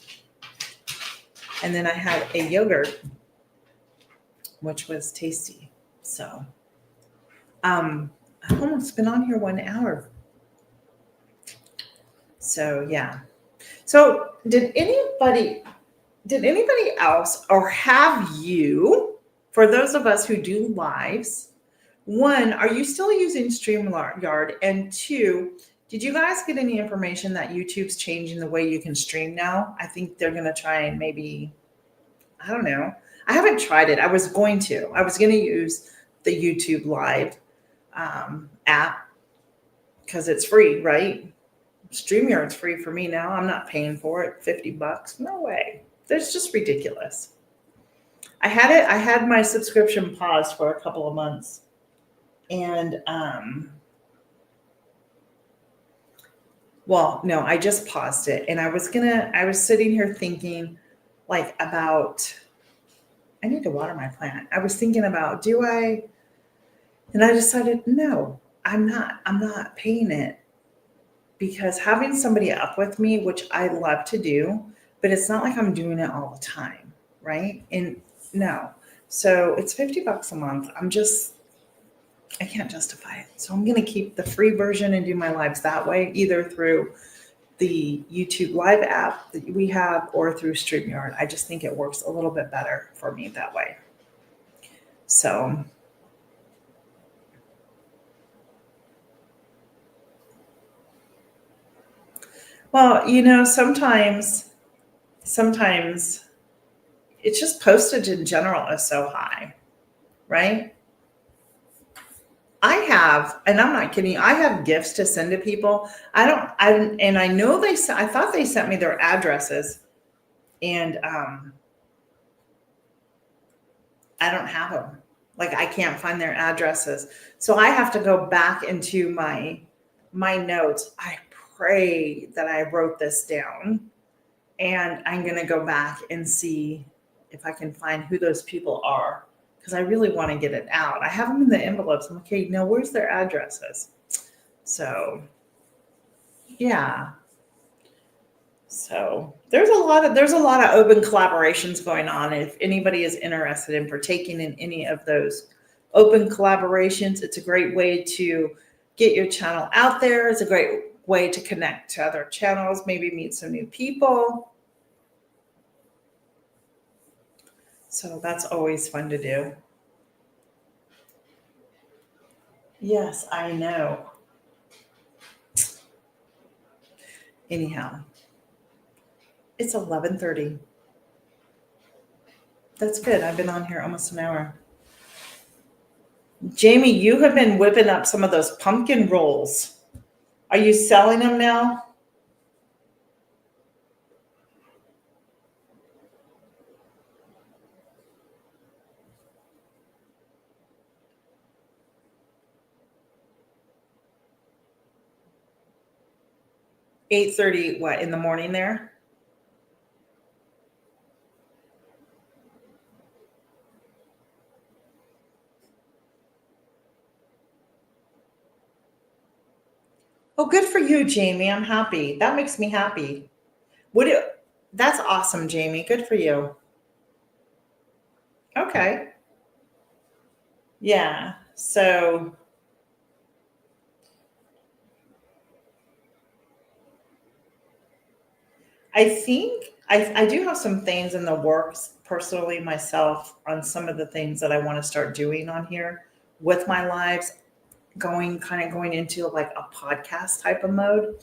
And then I had a yogurt, which was tasty. So I've almost been on here 1 hour. So yeah. So did anybody else, or have you, for those of us who do lives, one, are you still using StreamYard? And two, did you guys get any information that YouTube's changing the way you can stream now? I think they're going to try and maybe, I don't know. I haven't tried it. I was going to use the YouTube Live app because it's free, right? StreamYard's free for me now. I'm not paying for it. $50. No way. That's just ridiculous. I had my subscription paused for a couple of months. And well, no, I just paused it. And I was sitting here thinking like about, I need to water my plant. I was thinking about, and I decided, no, I'm not paying it, because having somebody up with me, which I love to do, but it's not like I'm doing it all the time. Right. And no, so it's $50 a month. I can't justify it. So I'm going to keep the free version and do my lives that way, either through the YouTube Live app that we have or through StreamYard. I just think it works a little bit better for me that way. So well, sometimes it's just postage in general is so high, right? And I'm not kidding, I have gifts to send to people. I know I thought they sent me their addresses, and I don't have them. Like, I can't find their addresses. So I have to go back into my notes. I pray that I wrote this down, and I'm going to go back and see if I can find who those people are, because I really want to get it out. I have them in the envelopes. I'm okay, now where's their addresses? So yeah. So there's a lot of open collaborations going on. If anybody is interested in partaking in any of those open collaborations, it's a great way to get your channel out there. It's a great way to connect to other channels, maybe meet some new people. So that's always fun to do. Yes, I know. Anyhow, it's 11:30. That's good. I've been on here almost an hour. Jamie, you have been whipping up some of those pumpkin rolls. Are you selling them now? $8:30, what, in the morning there? Oh, good for you, Jamie. I'm happy. That makes me happy. That's awesome, Jamie. Good for you. Okay. Yeah. So I think I do have some things in the works personally myself on some of the things that I want to start doing on here with my lives. going into like a podcast type of mode.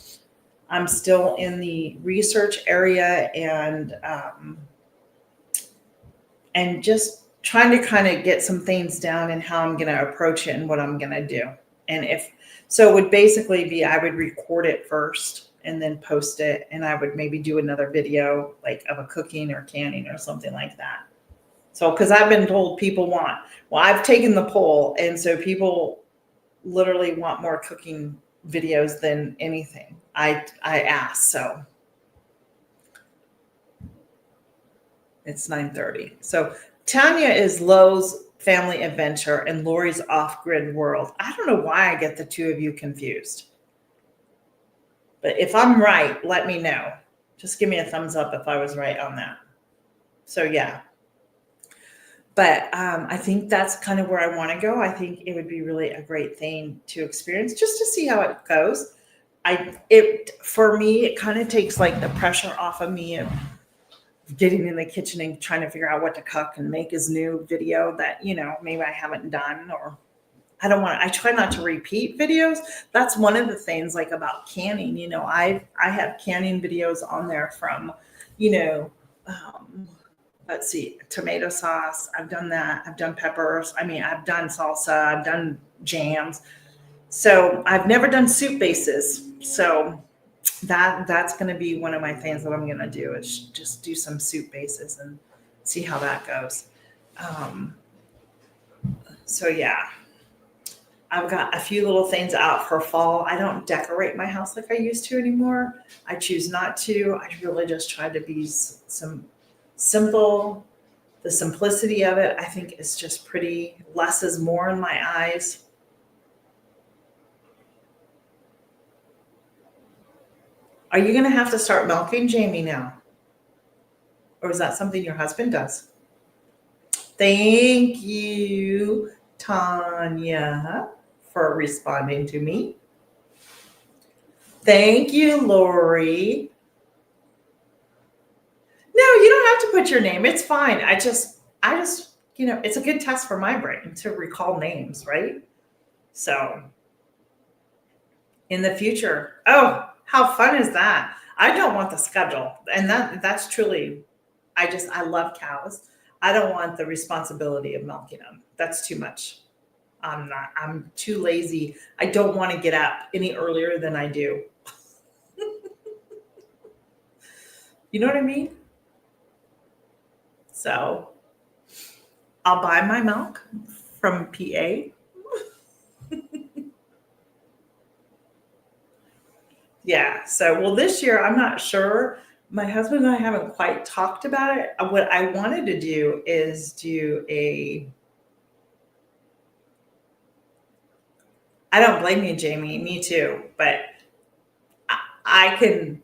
I'm still in the research area and just trying to kind of get some things down and how I'm going to approach it and what I'm going to do. And if so, it would basically be I would record it first and then post it, and I would maybe do another video like of a cooking or canning or something like that. So, because I've been told people I've taken the poll, and so people literally want more cooking videos than anything. I asked, so it's 9:30. So Tanya is Lowe's family adventure and Lori's off-grid world. I don't know why I get the two of you confused. But if I'm right, let me know. Just give me a thumbs up if I was right on that. So yeah. But I think that's kind of where I want to go. I think it would be really a great thing to experience just to see how it goes. For me, it kind of takes like the pressure off of me of getting in the kitchen and trying to figure out what to cook and make his new video that, maybe I haven't done, or I try not to repeat videos. That's one of the things like about canning, I have canning videos on there from, let's see, tomato sauce. I've done that. I've done peppers. I've done salsa. I've done jams. So I've never done soup bases. So that's going to be one of my things that I'm going to do is just do some soup bases and see how that goes. So yeah, I've got a few little things out for fall. I don't decorate my house like I used to anymore. I choose not to. I really just try to be some simple. The simplicity of it, I think, is just pretty. Less is more in my eyes. Are you going to have to start milking Jamie now? Or is that something your husband does? Thank you, Tanya, for responding to me. Thank you, Lori. No, you don't have to put your name. It's fine. I just, it's a good test for my brain to recall names, right? So in the future, oh, how fun is that? I don't want the schedule. And that's truly, I love cows. I don't want the responsibility of milking them. That's too much. I'm too lazy. I don't want to get up any earlier than I do. You know what I mean? So I'll buy my milk from PA. Yeah. So, well, this year, I'm not sure. My husband and I haven't quite talked about it. What I wanted to do is do I don't blame you, Jamie. Me too. But I can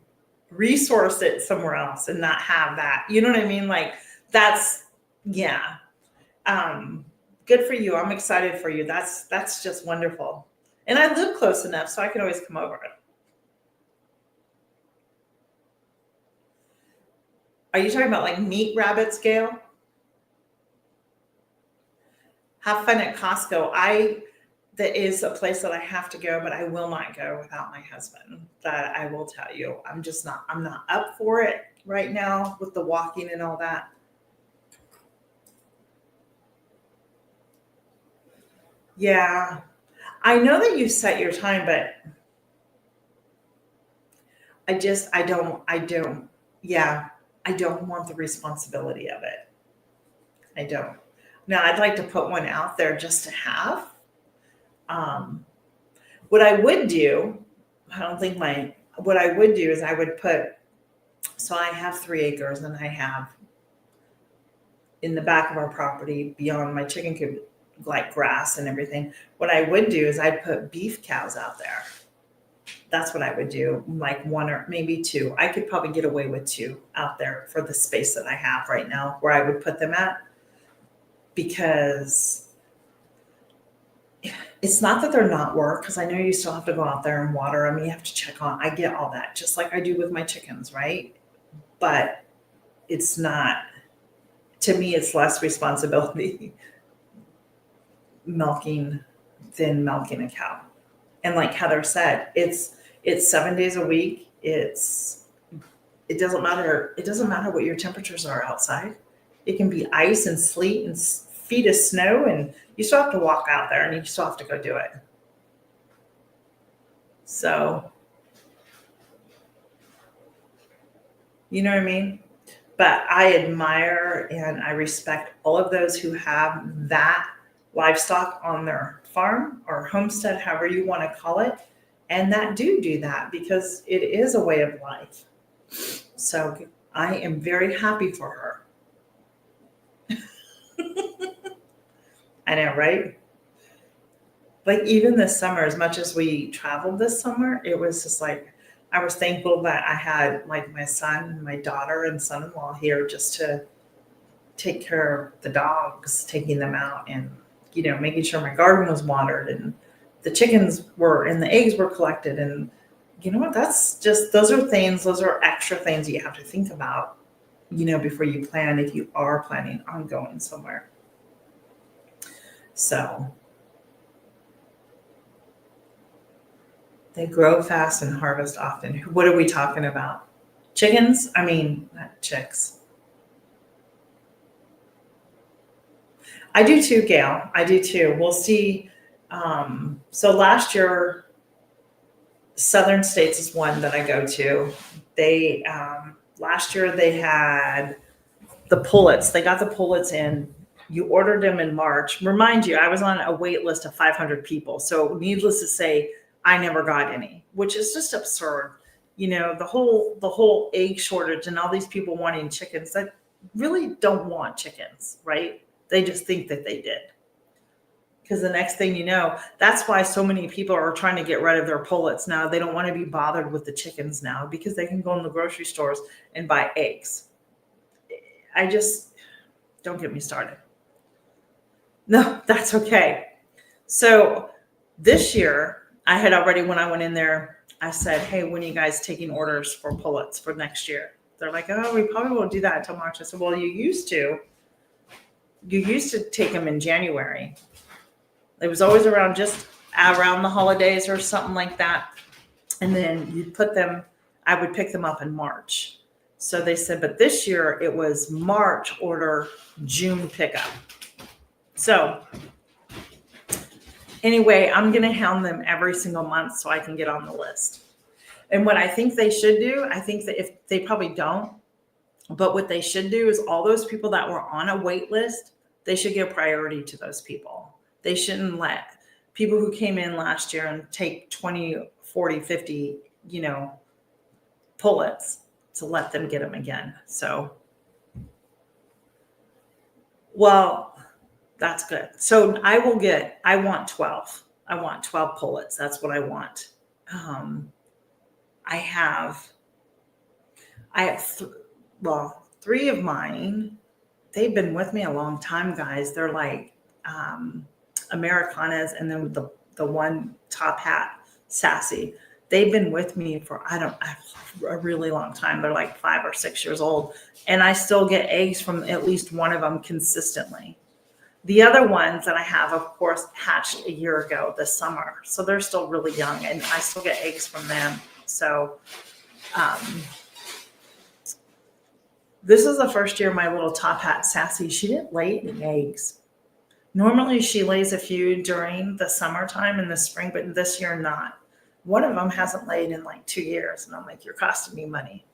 resource it somewhere else and not have that. You know what I mean? Like that's, yeah. Good for you. I'm excited for you. That's just wonderful. And I live close enough so I can always come over. Are you talking about like meat rabbit scale? Have fun at Costco. That is a place that I have to go, but I will not go without my husband. That I will tell you. I'm not up for it right now with the walking and all that. Yeah. I know that you set your time, but yeah, I don't want the responsibility of it. I don't. Now, I'd like to put one out there just to have. What I would do, what I would do is I would so I have 3 acres and I have in the back of our property beyond my chicken coop, like grass and everything. What I would do is I'd put beef cows out there. That's what I would do, like 1 or maybe 2. I could probably get away with 2 out there for the space that I have right now where I would put them at, because it's not that they're not work, because I know you still have to go out there and water them. You have to check on. I get all that, just like I do with my chickens, right? But it's not, to me, it's less responsibility milking than milking a cow. And like Heather said, it's 7 days a week. It doesn't matter. It doesn't matter what your temperatures are outside. It can be ice and sleet and feet of snow, and you still have to walk out there and you still have to go do it. So, you know what I mean? But I admire and I respect all of those who have that livestock on their farm or homestead, however you want to call it, and that do that because it is a way of life. So I am very happy for her. I know, right? Like even this summer, as much as we traveled this summer, it was just like I was thankful that I had like my son, my daughter, and son-in-law here just to take care of the dogs, taking them out and, making sure my garden was watered and the chickens were and the eggs were collected. And you know what? Those are extra things that you have to think about, before you plan, if you are planning on going somewhere. So they grow fast and harvest often. What are we talking about? Chickens? I mean, not chicks. I do too, Gail. I do too. We'll see. So last year, Southern States is one that I go to. They last year they had the pullets. They got the pullets in. You ordered them in March. Remind you, I was on a wait list of 500 people. So needless to say, I never got any, which is just absurd. The whole egg shortage and all these people wanting chickens that really don't want chickens, right? They just think that they did. Because the next thing you know, that's why so many people are trying to get rid of their pullets now. They don't want to be bothered with the chickens now because they can go in the grocery stores and buy eggs. Don't get me started. No, that's okay. So this year, I had already, when I went in there, I said, hey, when are you guys taking orders for pullets for next year? They're like, oh, we probably won't do that until March. I said, well, you used to take them in January. It was always around the holidays or something like that. And then you'd I would pick them up in March. So they said, but this year it was March order, June pickup. So anyway, I'm going to hound them every single month so I can get on the list. And what I think they should do, I think that if they probably don't, but what they should do is all those people that were on a wait list, they should give priority to those people. They shouldn't let people who came in last year and take 20, 40, 50, pullets to let them get them again. So, well, that's good. So I want 12. I want 12 pullets. That's what I want. I have three of mine. They've been with me a long time, guys. They're like Americanas, and then the one top hat, Sassy. They've been with me for a really long time. They're like 5 or 6 years old, and I still get eggs from at least one of them consistently. The other ones that I have, of course, hatched a year ago this summer, so they're still really young, and I still get eggs from them. So this is the first year my little top hat Sassy, she didn't lay any eggs. Normally she lays a few during the summertime and the spring, but this year not. One of them hasn't laid in like 2 years, and I'm like, you're costing me money.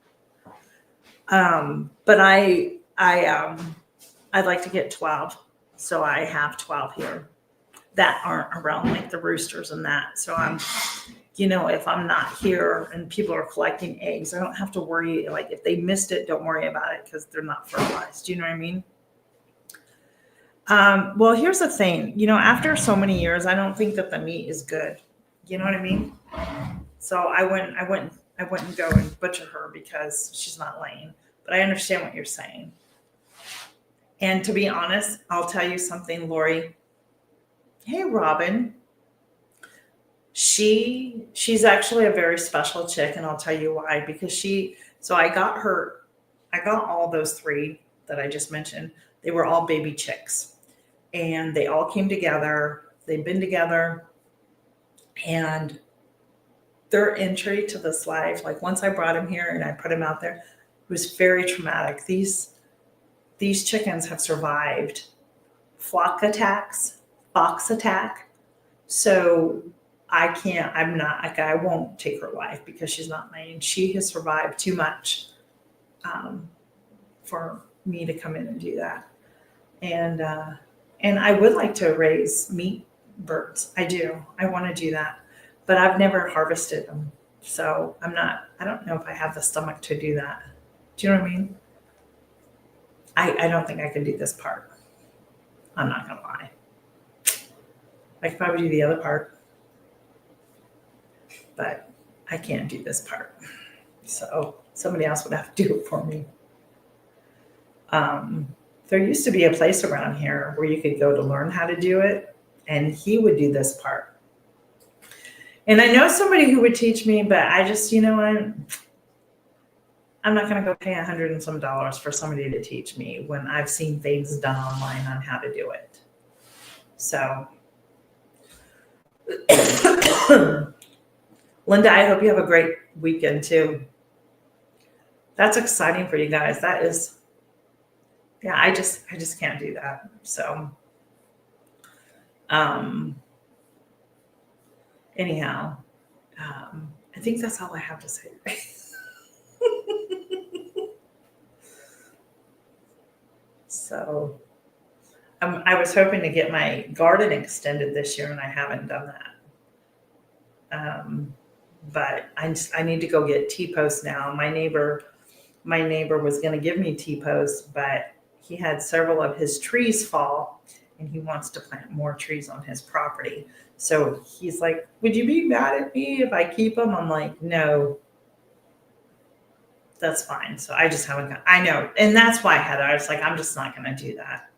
But I'd like to get 12, so I have 12 here that aren't around like the roosters and that. So I'm, if I'm not here and people are collecting eggs, I don't have to worry. Like if they missed it, don't worry about it because they're not fertilized. Do you know what I mean? Well, here's the thing, after so many years, I don't think that the meat is good. You know what I mean? So I wouldn't go and butcher her because she's not laying, but I understand what you're saying. And to be honest, I'll tell you something, Lori. Hey, Robin. She's actually a very special chick, and I'll tell you why. Because I got all those 3 that I just mentioned. They were all baby chicks, and they all came together They've been together, and their entry to this life, like once I brought him here and I put him out there, it was very traumatic. These chickens have survived flock attacks, fox attack. So I won't take her life because she's not mine. She has survived too much for me to come in and do that. And I would like to raise meat birds. I do. I want to do that, but I've never harvested them. So I don't know if I have the stomach to do that. Do you know what I mean? I don't think I can do this part. I'm not going to lie. I could probably do the other part, but I can't do this part. So somebody else would have to do it for me. There used to be a place around here where you could go to learn how to do it, and he would do this part. And I know somebody who would teach me, but I just, I'm not going to go pay $100 and some for somebody to teach me when I've seen things done online on how to do it. So, Linda, I hope you have a great weekend too. That's exciting for you guys. That is, yeah, I just can't do that. So, anyhow, I think that's all I have to say. So I was hoping to get my garden extended this year, and I haven't done that. But I need to go get T-posts now. My neighbor was going to give me T-posts, but he had several of his trees fall, and he wants to plant more trees on his property. So he's like, would you be mad at me if I keep them? I'm like, no. That's fine. So I just haven't I know. And that's why, Heather, I was like, I'm just not going to do that.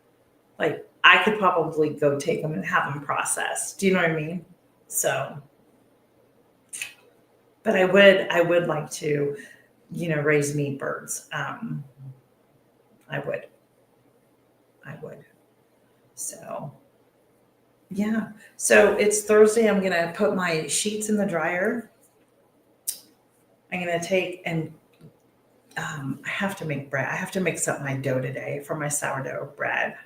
Like, I could probably go take them and have them processed. Do you know what I mean? So, but I would like to, raise meat birds. I would. So, yeah. So it's Thursday. I'm going to put my sheets in the dryer. I'm going to take and I have to make bread. I have to mix up my dough today for my sourdough bread.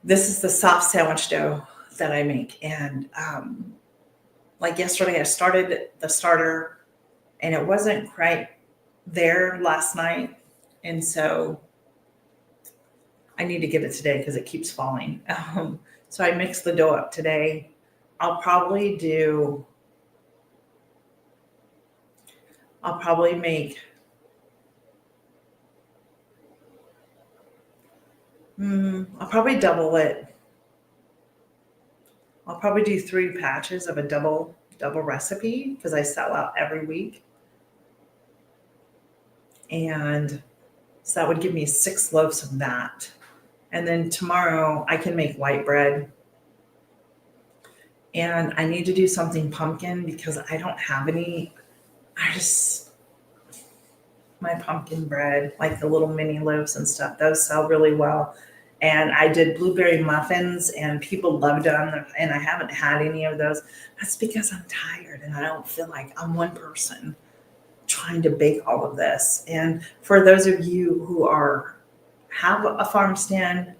This is the soft sandwich dough that I make. And like yesterday, I started the starter and it wasn't quite there last night. And so I need to get it today because it keeps falling. So I mixed the dough up today. I'll probably make I'll probably double it. I'll probably do 3 patches of a double recipe because I sell out every week. And so that would give me 6 loaves of that. And then tomorrow I can make white bread. And I need to do something pumpkin because I don't have any. My pumpkin bread, like the little mini loaves and stuff, those sell really well. And I did blueberry muffins and people loved them. And I haven't had any of those. That's because I'm tired and I don't feel like I'm one person trying to bake all of this. And for those of you who have a farm stand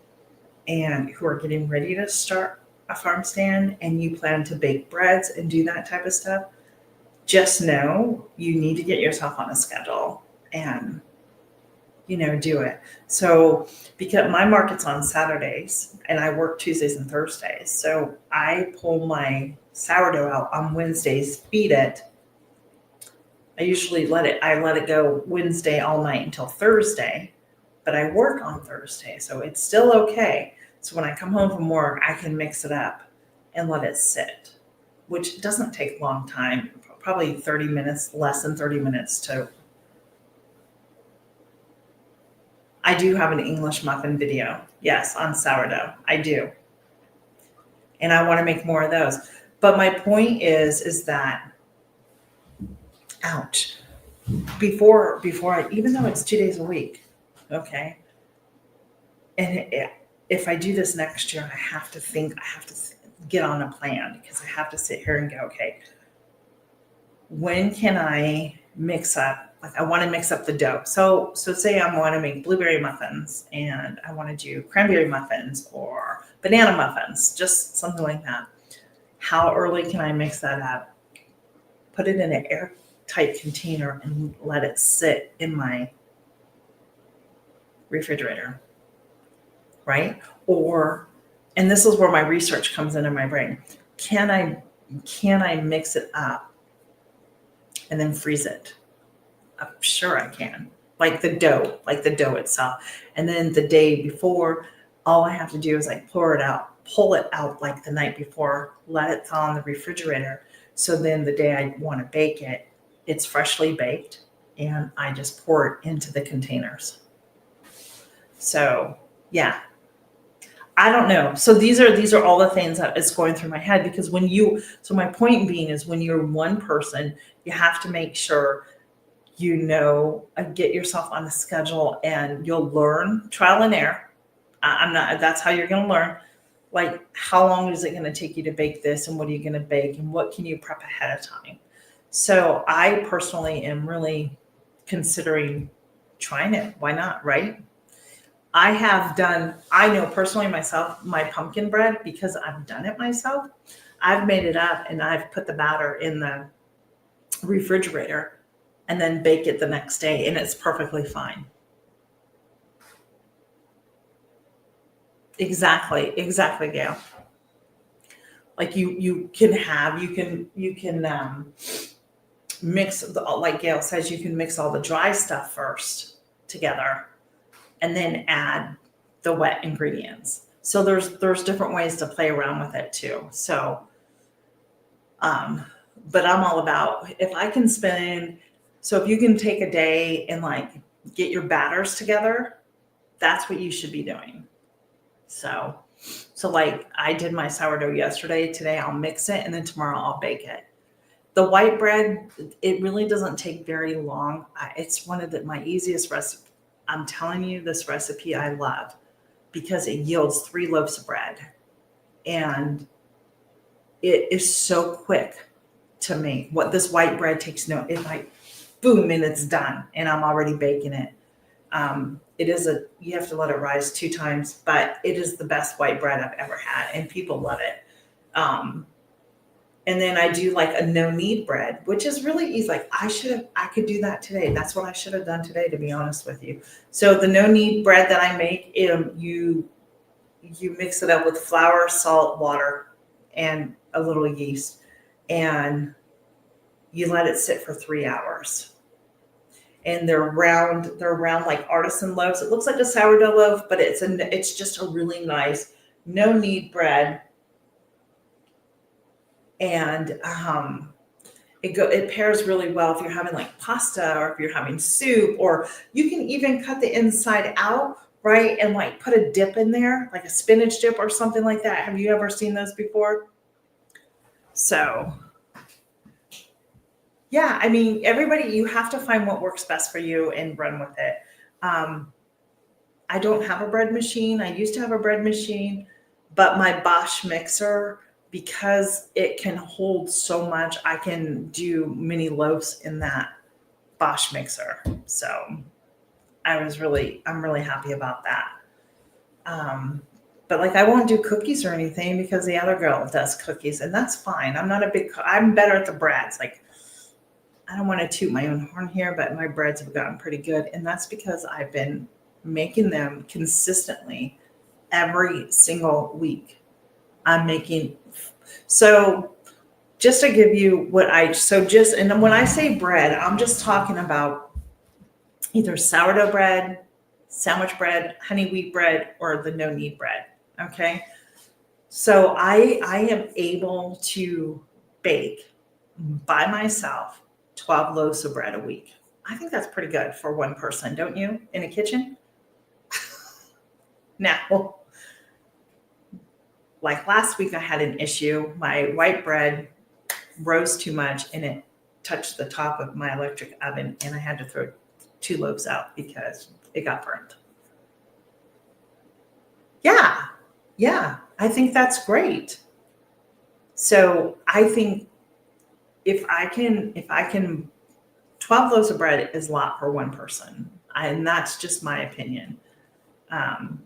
and who are getting ready to start a farm stand and you plan to bake breads and do that type of stuff, just know you need to get yourself on a schedule and do it. So because my market's on Saturdays and I work Tuesdays and Thursdays, so I pull my sourdough out on Wednesdays, feed it. I usually let it go Wednesday all night until Thursday, but I work on Thursday, so it's still okay. So when I come home from work, I can mix it up and let it sit, which doesn't take a long time, probably 30 minutes, less than 30 minutes to. I do have an English muffin video. Yes, on sourdough. I do. And I want to make more of those. But my point is that, ouch, before I, even though it's 2 days a week, okay, and if I do this next year, I have to get on a plan because I have to sit here and go, okay, when can I mix up? Like I want to mix up the dough. So say I want to make blueberry muffins and I want to do cranberry muffins or banana muffins, just something like that. How early can I mix that up? Put it in an airtight container and let it sit in my refrigerator, right? Or, and this is where my research comes into my brain. Can I mix it up and then freeze it? I'm sure I can. Like the dough itself. And then the day before, all I have to do is like pull it out like the night before, let it thaw in the refrigerator. So then the day I want to bake it, it's freshly baked and I just pour it into the containers. So yeah, I don't know. So these are all the things that is going through my head because so my point being is when you're one person, you have to make sure get yourself on a schedule and you'll learn trial and error. That's how you're going to learn. Like, how long is it going to take you to bake this and what are you going to bake and what can you prep ahead of time? So I personally am really considering trying it. Why not? Right. I know personally myself, my pumpkin bread, because I've done it myself. I've made it up and I've put the batter in the refrigerator and then bake it the next day and it's perfectly fine. Exactly, Gail. Like you can mix like Gail says, you can mix all the dry stuff first together and then add the wet ingredients. So there's different ways to play around with it too. So but I'm all about if I can so if you can take a day and like get your batters together, that's what you should be doing. So like I did my sourdough yesterday, today I'll mix it and then tomorrow I'll bake it. The white bread, it really doesn't take very long. It's one of my easiest recipes. I'm telling you, this recipe I love because it yields 3 loaves of bread and it is so quick to make. What this white bread takes it's like boom and it's done and I'm already baking it. You have to let it rise 2 times, but it is the best white bread I've ever had and people love it. And then I do like a no knead bread, which is really easy. Like I could do that today. That's what I should have done today, to be honest with you. So the no knead bread that I make, you mix it up with flour, salt, water, and a little yeast, and you let it sit for 3 hours. And they're round like artisan loaves. It looks like a sourdough loaf, but it's just a really nice no knead bread. And it pairs really well if you're having like pasta or if you're having soup, or you can even cut the inside out, right? And like put a dip in there, like a spinach dip or something like that. Have you ever seen those before? So yeah, I mean, everybody, you have to find what works best for you and run with it. I don't have a bread machine. I used to have a bread machine, but my Bosch mixer, because it can hold so much, I can do mini loaves in that Bosch mixer. So I'm really happy about that. But like, I won't do cookies or anything because the other girl does cookies and that's fine. I'm better at the breads. Like, I don't want to toot my own horn here, but my breads have gotten pretty good. And that's because I've been making them consistently every single week. So just to give you and when I say bread, I'm just talking about either sourdough bread, sandwich bread, honey wheat bread, or the no knead bread. Okay. So I am able to bake by myself 12 loaves of bread a week. I think that's pretty good for one person, don't you? In a kitchen? Now, like last week, I had an issue. My white bread rose too much and it touched the top of my electric oven, and I had to throw 2 loaves out because it got burned. Yeah, I think that's great. So I think if I can 12 loaves of bread is a lot for one person. And that's just my opinion. Um,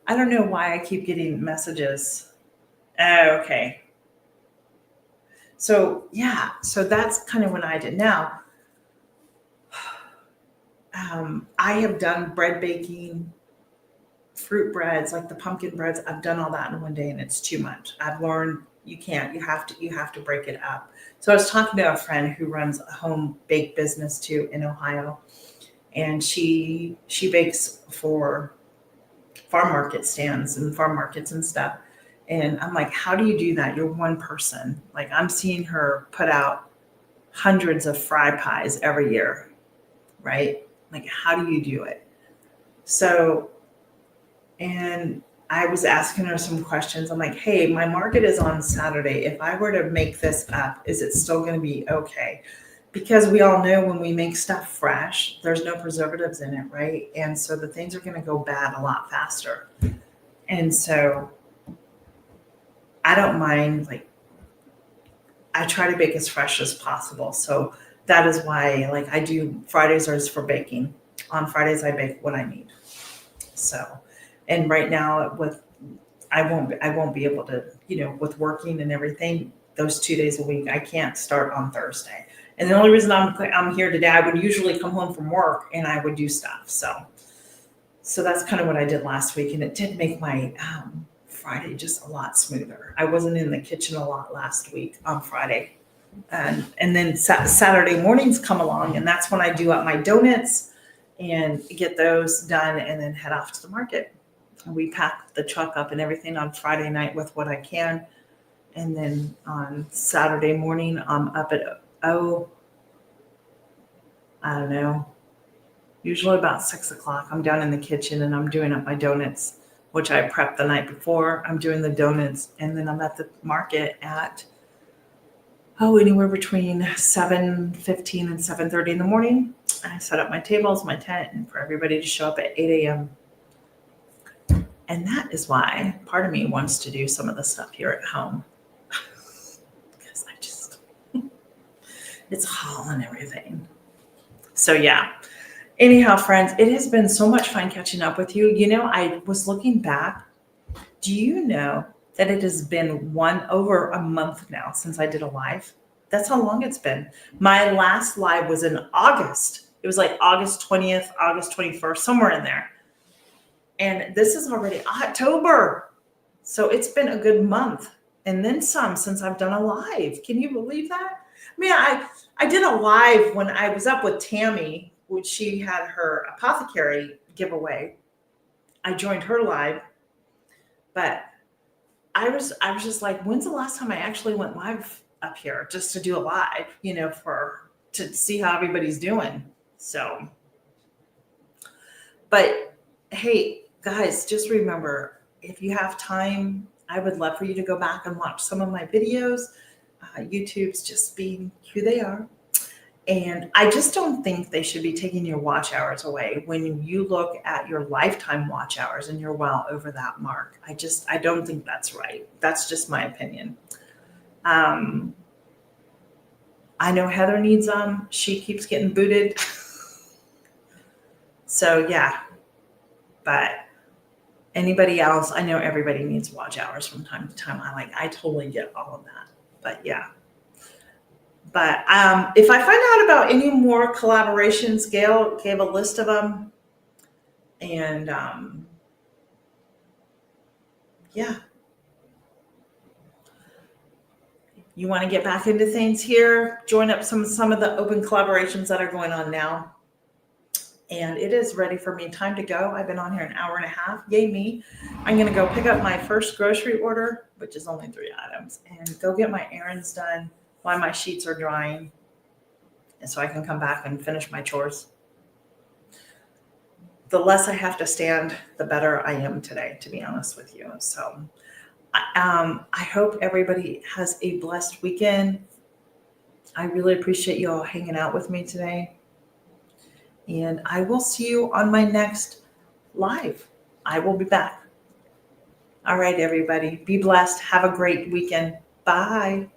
I don't know why I keep getting messages. Oh, okay. So yeah, so that's kind of what I did. Now, I have done bread baking, fruit breads, like the pumpkin breads. I've done all that in one day, and it's too much. I've learned you can't. You have to break it up. So I was talking to a friend who runs a home bake business too in Ohio, and she bakes for farm market stands and farm markets and stuff. And I'm like, how do you do that? You're one person. Like I'm seeing her put out hundreds of fry pies every year, right? Like, how do you do it? So, and I was asking her some questions. I'm like, hey, my market is on Saturday. If I were to make this up, is it still going to be okay? Because we all know when we make stuff fresh, there's no preservatives in it, right? And so the things are going to go bad a lot faster. And so I don't mind, like, I try to bake as fresh as possible. So that is why, like, I do Fridays are for baking. On Fridays, I bake what I need. So, and right now with I won't be able to, with working and everything, those 2 days a week, I can't start on Thursday. And the only reason I'm here today, I would usually come home from work and I would do stuff. So that's kind of what I did last week, and it did make my Friday just a lot smoother. I wasn't in the kitchen a lot last week on Friday, and then Saturday mornings come along, and that's when I do up my donuts and get those done, and then head off to the market. We pack the truck up and everything on Friday night with what I can, and then on Saturday morning I'm up at I don't know, usually about 6 o'clock. I'm down in the kitchen and I'm doing up my donuts, which I prepped the night before. I'm doing the donuts, and then I'm at the market at anywhere between 7:15 and 7:30 in the morning. I set up my tables, my tent, and for everybody to show up at 8 a.m. And that is why part of me wants to do some of the stuff here at home. Because it's haul and everything. So yeah. Anyhow, friends, it has been so much fun catching up with you. I was looking back. Do you know that it has been over a month now since I did a live? That's how long it's been. My last live was in August. It was like August 20th, August 21st, somewhere in there. And this is already October. So it's been a good month and then some since I've done a live. Can you believe that? I mean, I did a live when I was up with Tammy, when she had her apothecary giveaway. I joined her live, but I was just like, when's the last time I actually went live up here just to do a live, to see how everybody's doing. So, but hey, guys, just remember, if you have time, I would love for you to go back and watch some of my videos. YouTube's just being who they are. And I just don't think they should be taking your watch hours away when you look at your lifetime watch hours and you're well over that mark. I don't think that's right. That's just my opinion. I know Heather needs them. She keeps getting booted. So yeah, but anybody else, I know everybody needs watch hours from time to time. I totally get all of that, but yeah. But if I find out about any more collaborations, Gail gave a list of them. And yeah. You want to get back into things here, join up some of the open collaborations that are going on now. And it is ready for me. Time to go. I've been on here an hour and a half. Yay me. I'm going to go pick up my first grocery order, which is only 3 items, and go get my errands done while my sheets are drying, and so I can come back and finish my chores. The less I have to stand, the better I am today, to be honest with you. So I hope everybody has a blessed weekend. I really appreciate you all hanging out with me today. And I will see you on my next live. I will be back. All right, everybody. Be blessed. Have a great weekend. Bye.